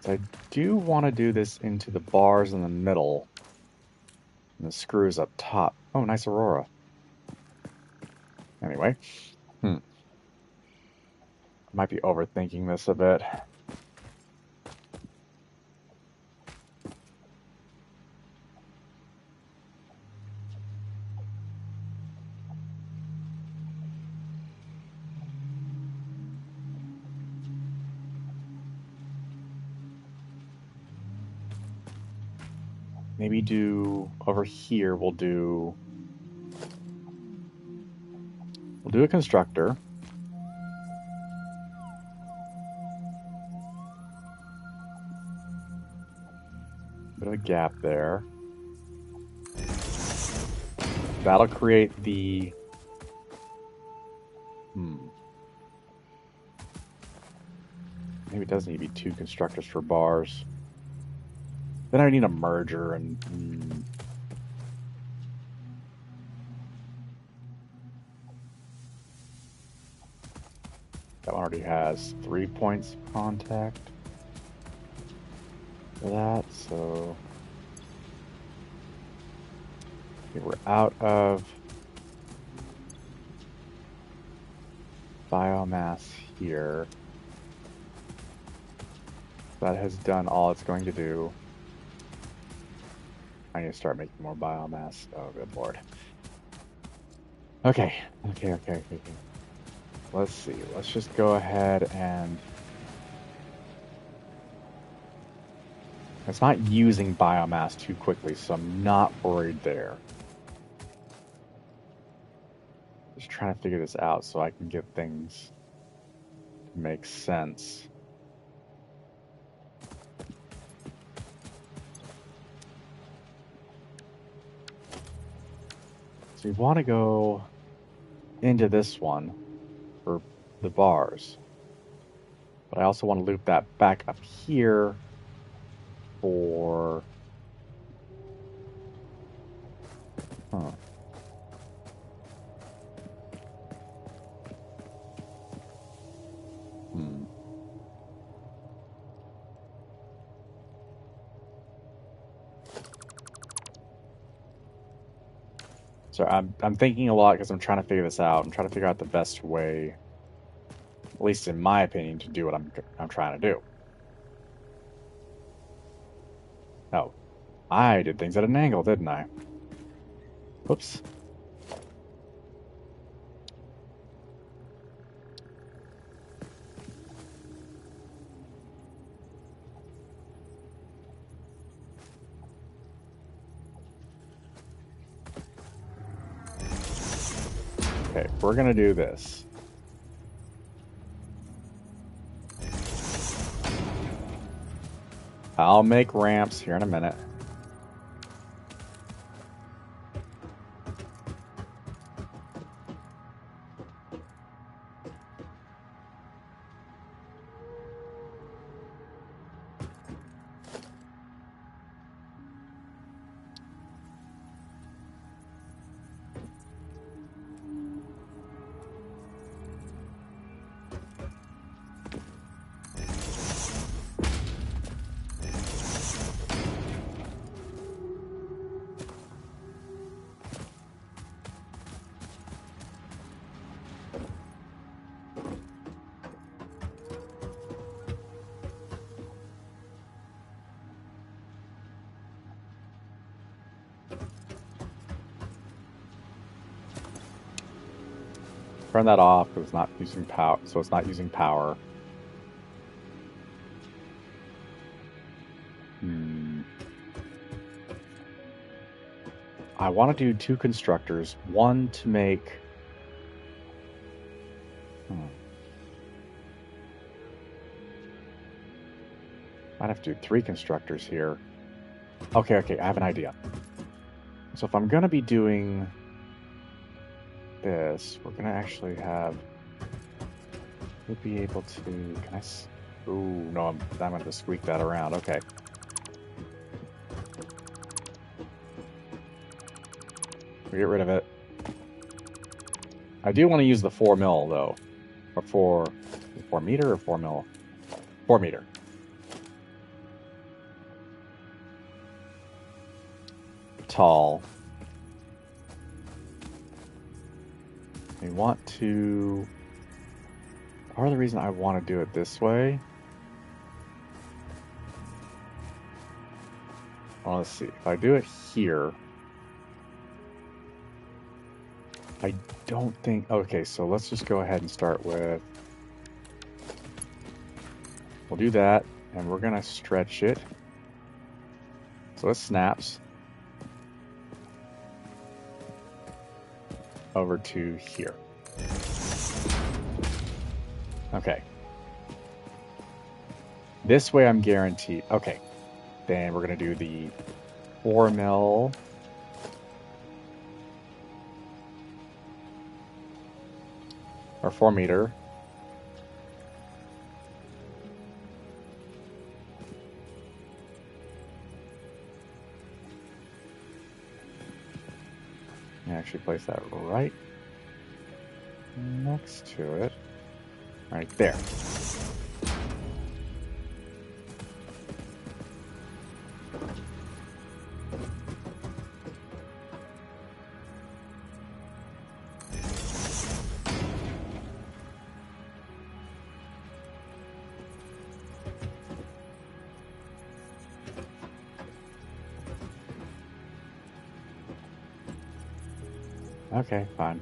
So I do want to do this into the bars in the middle. And the screws up top. Oh, nice aurora. Anyway. I might be overthinking this a bit. Maybe do over here. We'll do a constructor. Bit of a gap there. That'll create the maybe it does need to be 2 constructors for bars. Then I need a merger and that one already has 3 points of contact for that, so okay, we're out of biomass here. That has done all it's going to do. I need to start making more biomass. Oh, good lord. Okay. Let's see. Let's just go ahead and... It's not using biomass too quickly, so I'm not worried there. Just trying to figure this out so I can get things to make sense. So we want to go into this one for the bars. But I also want to loop that back up here for... So I'm thinking a lot because I'm trying to figure this out. I'm trying to figure out the best way, at least in my opinion, to do what I'm trying to do. Oh, I did things at an angle, didn't I? Whoops. Okay, we're gonna do this. I'll make ramps here in a minute. Turn that off because it's not using power. So it's not using power. I want to do 2 constructors. One to make... Might have to do 3 constructors here. Okay, I have an idea. So if I'm going to be doing this, we're going to actually have... We'll be able to... Can I... Ooh, no, I'm going to have to squeak that around. Okay. We get rid of it. I do want to use the 4 mil, though. Or 4 meter or 4 mil? 4 meter. tall. We want to... Part of the reason I want to do it this way... Well, let's see. If I do it here... I don't think... Okay, so let's just go ahead and start with... We'll do that, and we're going to stretch it. So it snaps over to here. Okay. This way I'm guaranteed. Okay. Then we're going to do the 4 mil. Or 4 meter. And actually place that right next to it. Right there. Okay, fine.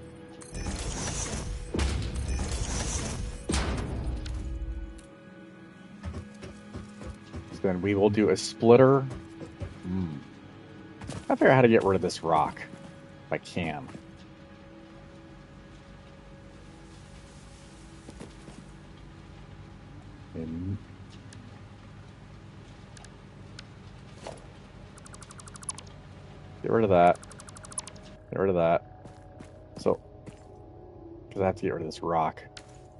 So then we will do a splitter. I figure out how to get rid of this rock, if I can. Get rid of that. Get rid of that. So, because I have to get rid of this rock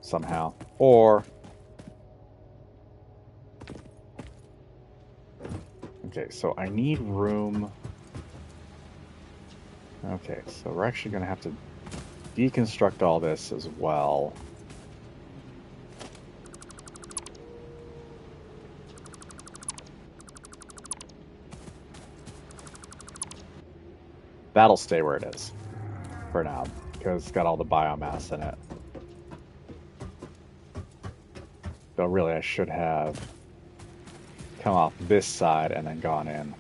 somehow. Or... Okay, so I need room... Okay, so we're actually going to have to deconstruct all this as well. That'll stay where it is for now, because it's got all the biomass in it. Though really I should have come off this side and then gone in.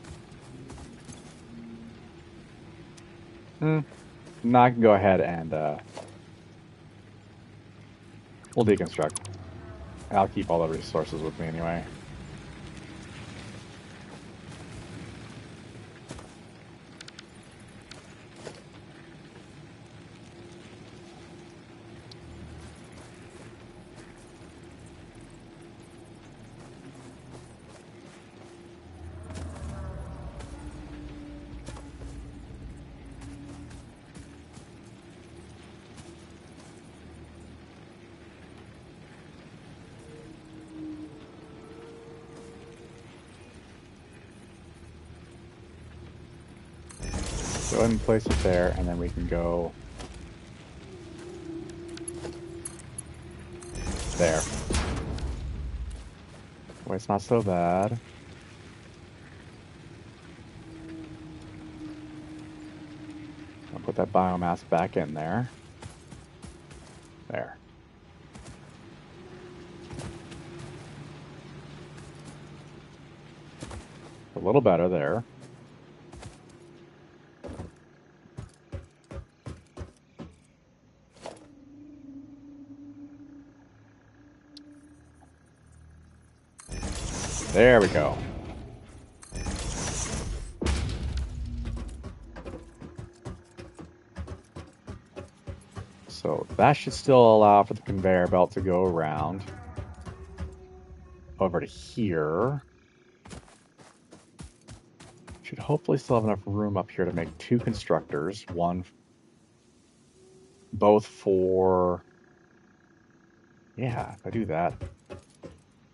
Now I can go ahead and we'll deconstruct. I'll keep all the resources with me anyway. Go ahead and place it there, and then we can go there. Well, it's not so bad. I'll put that biomass back in there. There. A little better there. There we go. So that should still allow for the conveyor belt to go around over to here. Should hopefully still have enough room up here to make 2 constructors. One, both for... Yeah, if I do that,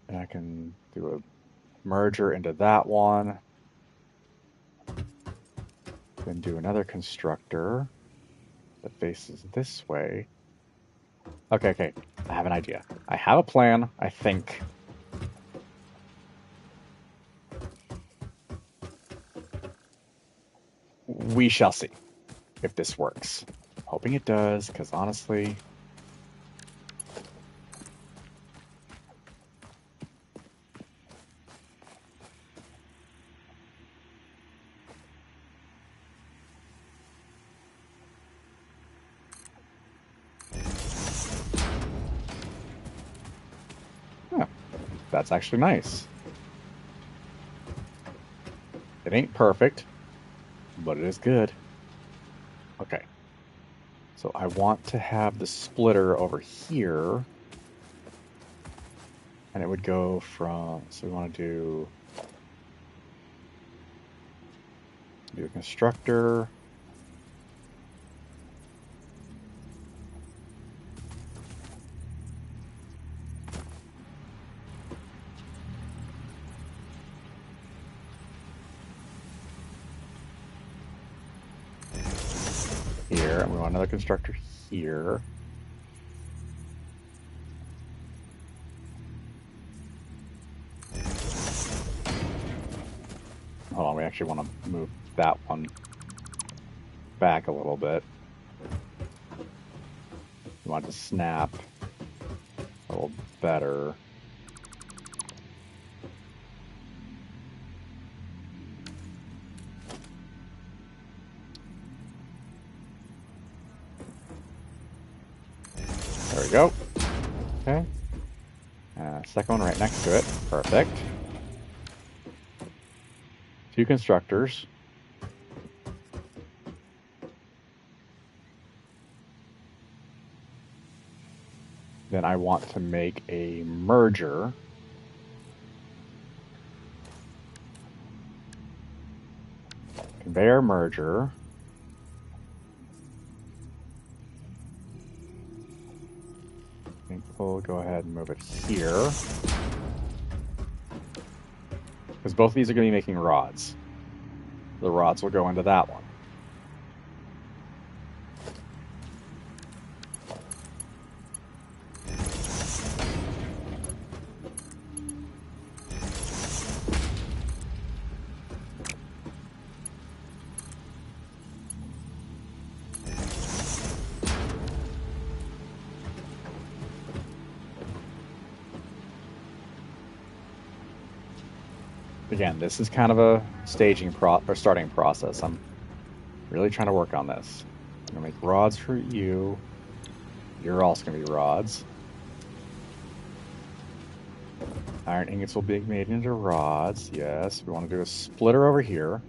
and I can do a merger into that one. Then do another constructor that faces this way. Okay. I have an idea. I have a plan, I think. we shall see if this works. Hoping it does, because honestly... Yeah, that's actually nice. It ain't perfect, but it is good. Okay. So I want to have the splitter over here. And it would go from... So we want to do a constructor. Here, and we want another constructor here. Hold on, we actually want to move that one back a little bit. We want it to snap a little better. There we go. Okay. Second one right next to it. Perfect. 2 constructors. Then I want to make a merger. Conveyor merger. I think we'll go ahead and move it here. Because both of these are going to be making rods. The rods will go into that one. Again, this is kind of a starting process. I'm really trying to work on this. I'm gonna make rods for you. You're also gonna be rods. Iron ingots will be made into rods. Yes, we want to do a splitter over here.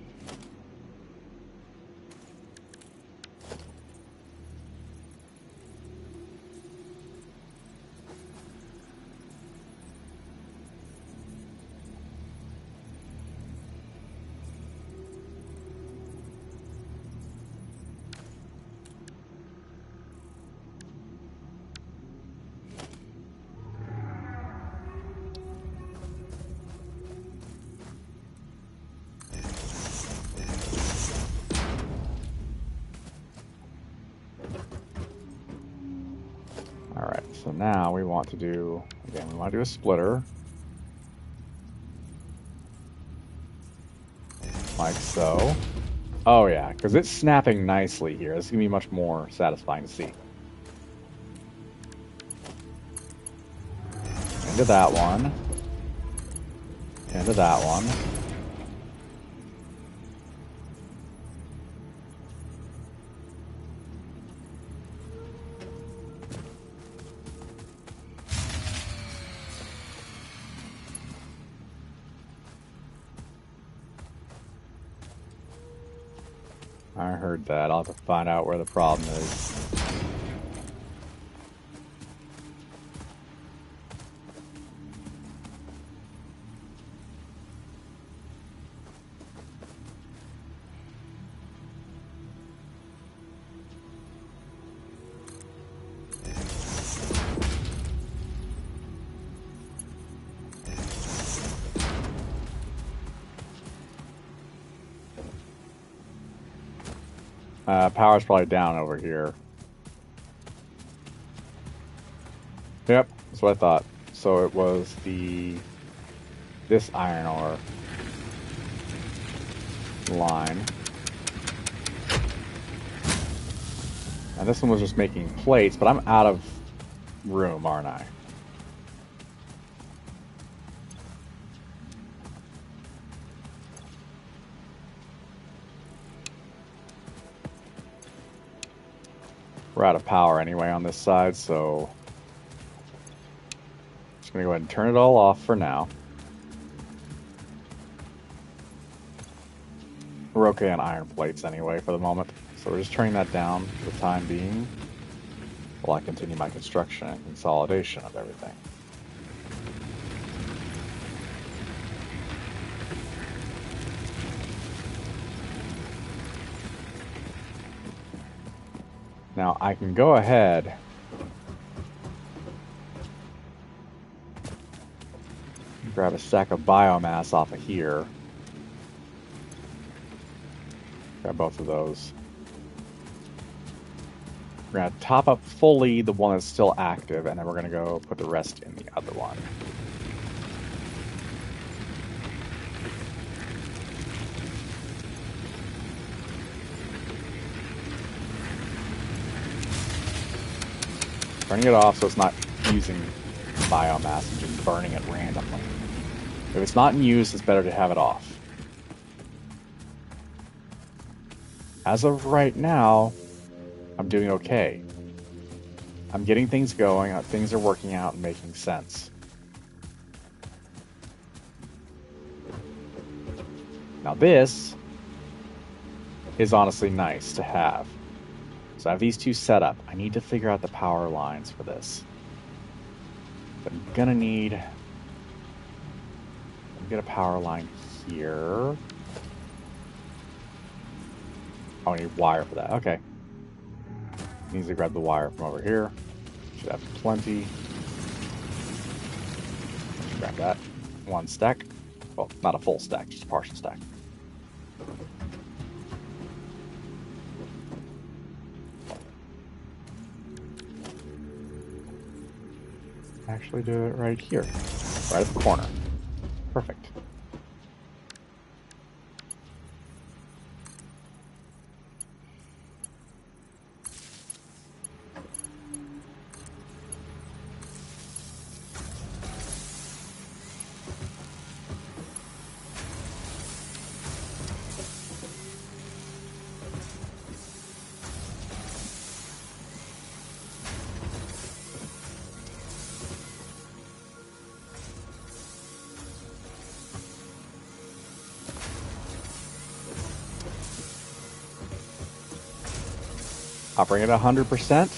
Alright, so now we want to do, again, we want to do a splitter. Like so. Oh yeah, because it's snapping nicely here. This is going to be much more satisfying to see. Into that one. Into that one. I heard that. I'll have to find out where the problem is. Power's probably down over here. Yep, that's what I thought. So it was this iron ore line. Now this one was just making plates, but I'm out of room, aren't I? We're out of power anyway on this side, so just gonna go ahead and turn it all off for now. We're okay on iron plates anyway for the moment, so we're just turning that down for the time being while I continue my construction and consolidation of everything. Now I can go ahead and grab a stack of biomass off of here. Grab both of those. We're going to top up fully the one that's still active, and then we're going to go put the rest in the other one. Turning it off so it's not using biomass and just burning it randomly. If it's not in use, it's better to have it off. As of right now, I'm doing okay. I'm getting things going, things are working out and making sense. Now this is honestly nice to have. So I have these two set up. I need to figure out the power lines for this. But I'm gonna need... get a power line here. Oh, I need wire for that. Okay. Needs to grab the wire from over here. Should have plenty. Grab that. One stack. Well, not a full stack, just a partial stack. Actually do it right here. Right at the corner. Perfect. Operating at 100%.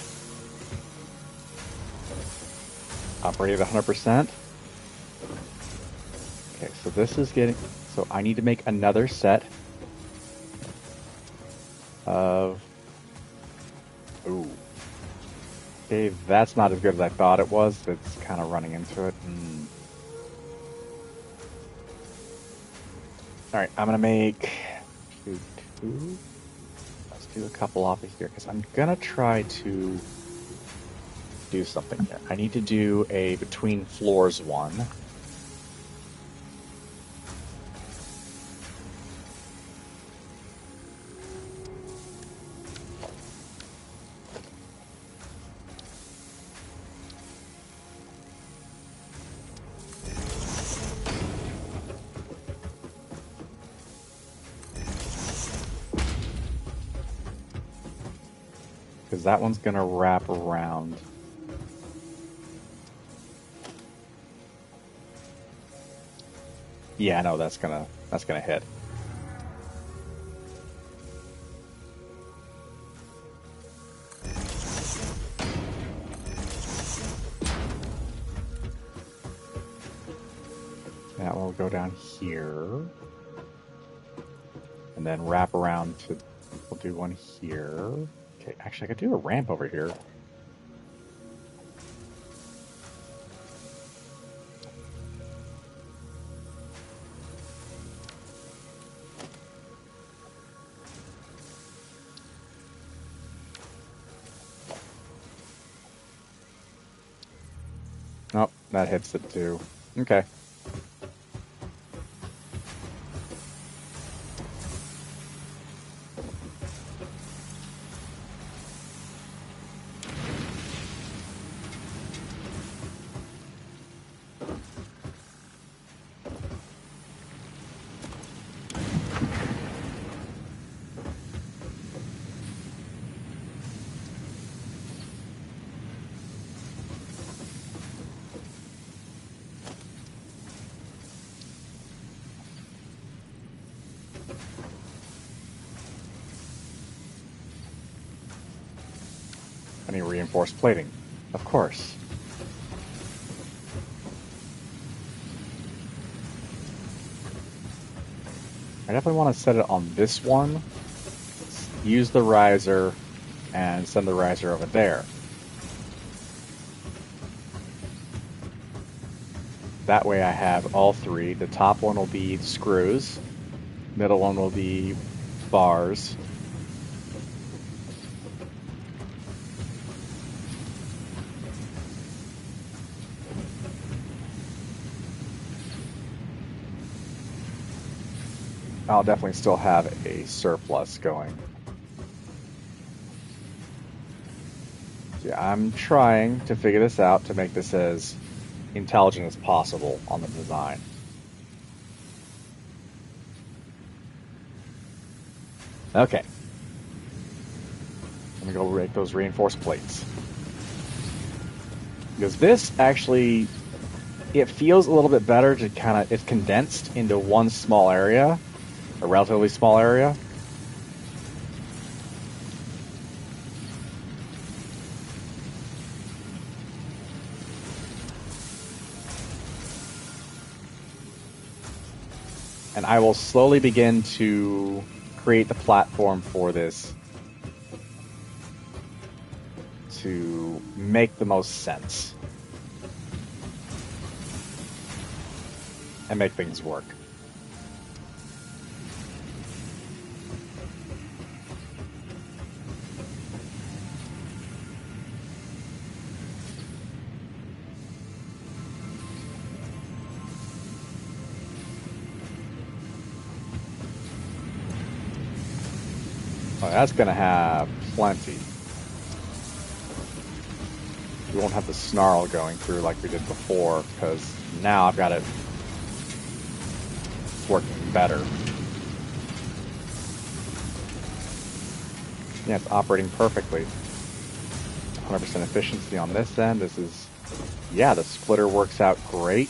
Operating at 100%. Okay, so this is getting... So I need to make another set of... Ooh. Okay, that's not as good as I thought it was. It's kind of running into it. Alright, I'm going to make... two. Let's do a couple off of here, because I'm going to try to do something here. I need to do a between floors one. Because that one's going to wrap around. Yeah, no, that's gonna hit. That will go down here. And then wrap around to, we'll do one here. Okay, actually I could do a ramp over here. Nope, that hits it too. Okay. reinforced plating. Of course. I definitely want to set it on this one. Use the riser and send the riser over there. That way I have all three. The top one will be screws. Middle one will be bars. I'll definitely still have a surplus going. Yeah, I'm trying to figure this out to make this as intelligent as possible on the design. Okay. Let me go make those reinforced plates. Because this actually, it feels a little bit better to kind of, it's condensed into one small area, a relatively small area. And I will slowly begin to create the platform for this to make the most sense and make things work. Oh, that's going to have plenty. We won't have the snarl going through like we did before, because now I've got it working better. Yeah, it's operating perfectly. 100% efficiency on this end. This is, yeah, the splitter works out great.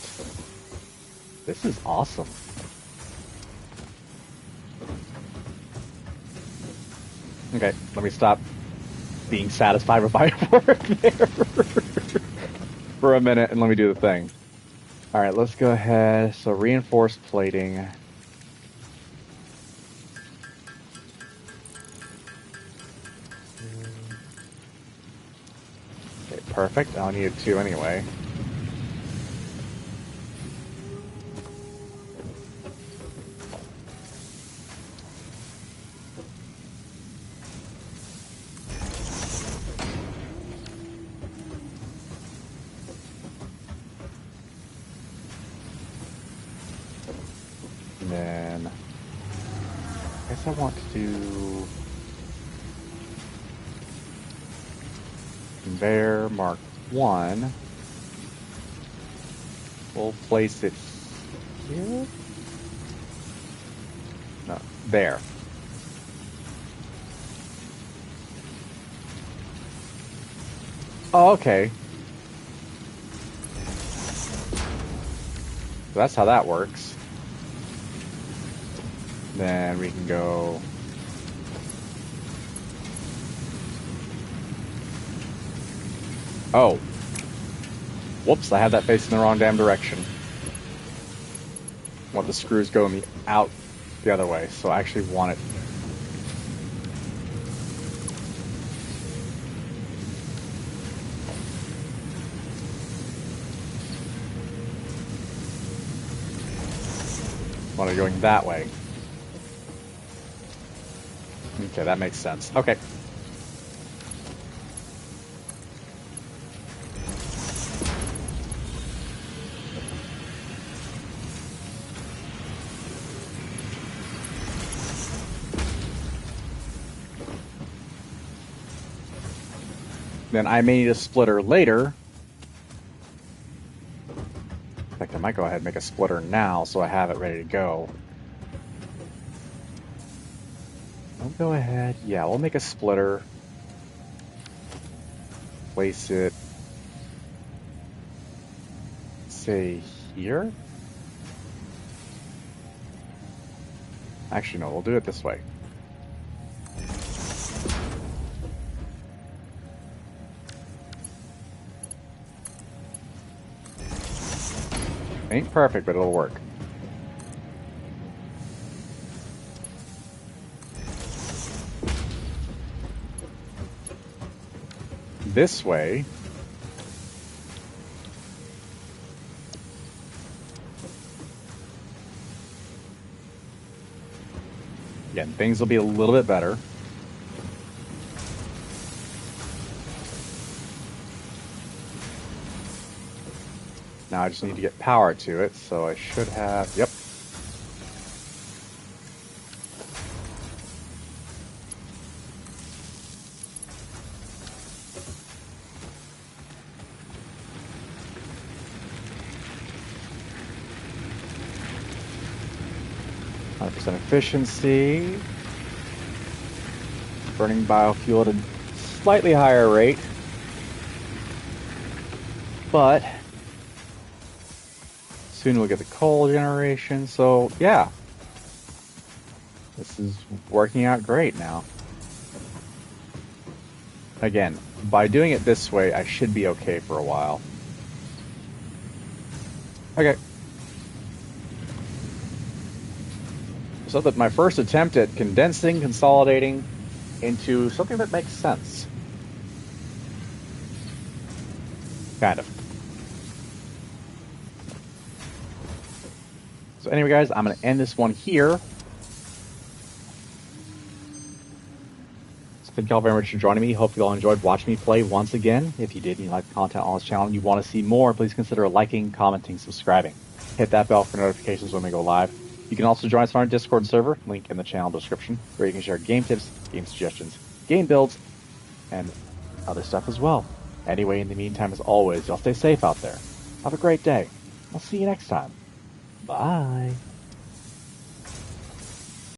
This is awesome. Okay, let me stop being satisfied with my work there for a minute and let me do the thing. All right, let's go ahead. So reinforced plating. Okay, perfect. I only need two anyway. And then I guess I want to do conveyor mark 1. We'll place it here. No, there. Oh, okay. So that's how that works. Then we can go oh. Whoops, I had that facing the wrong damn direction. I want the screws going out the other way, so I actually want it. Want it going that way. Okay, that makes sense. Okay. Then I may need a splitter later. In fact, I might go ahead and make a splitter now so I have it ready to go. I'll go ahead. Yeah, we'll make a splitter. Place it, say, here? Actually, no, we'll do it this way. Ain't perfect, but it'll work. This way, again, things will be a little bit better. Now I just need to get power to it, so I should have, yep. % efficiency. Burning biofuel at a slightly higher rate. But soon we'll get the coal generation, so yeah. This is working out great now. Again, by doing it this way, I should be okay for a while. Okay. So that my first attempt at condensing, consolidating into something that makes sense. Kind of. So anyway, guys, I'm going to end this one here. So thank you all very much for joining me. Hope you all enjoyed watching me play once again. If you did and you like the content on this channel and you want to see more, please consider liking, commenting, subscribing. Hit that bell for notifications when we go live. You can also join us on our Discord server, link in the channel description, where you can share game tips, game suggestions, game builds, and other stuff as well. Anyway, in the meantime, as always, y'all stay safe out there. Have a great day. I'll see you next time. Bye.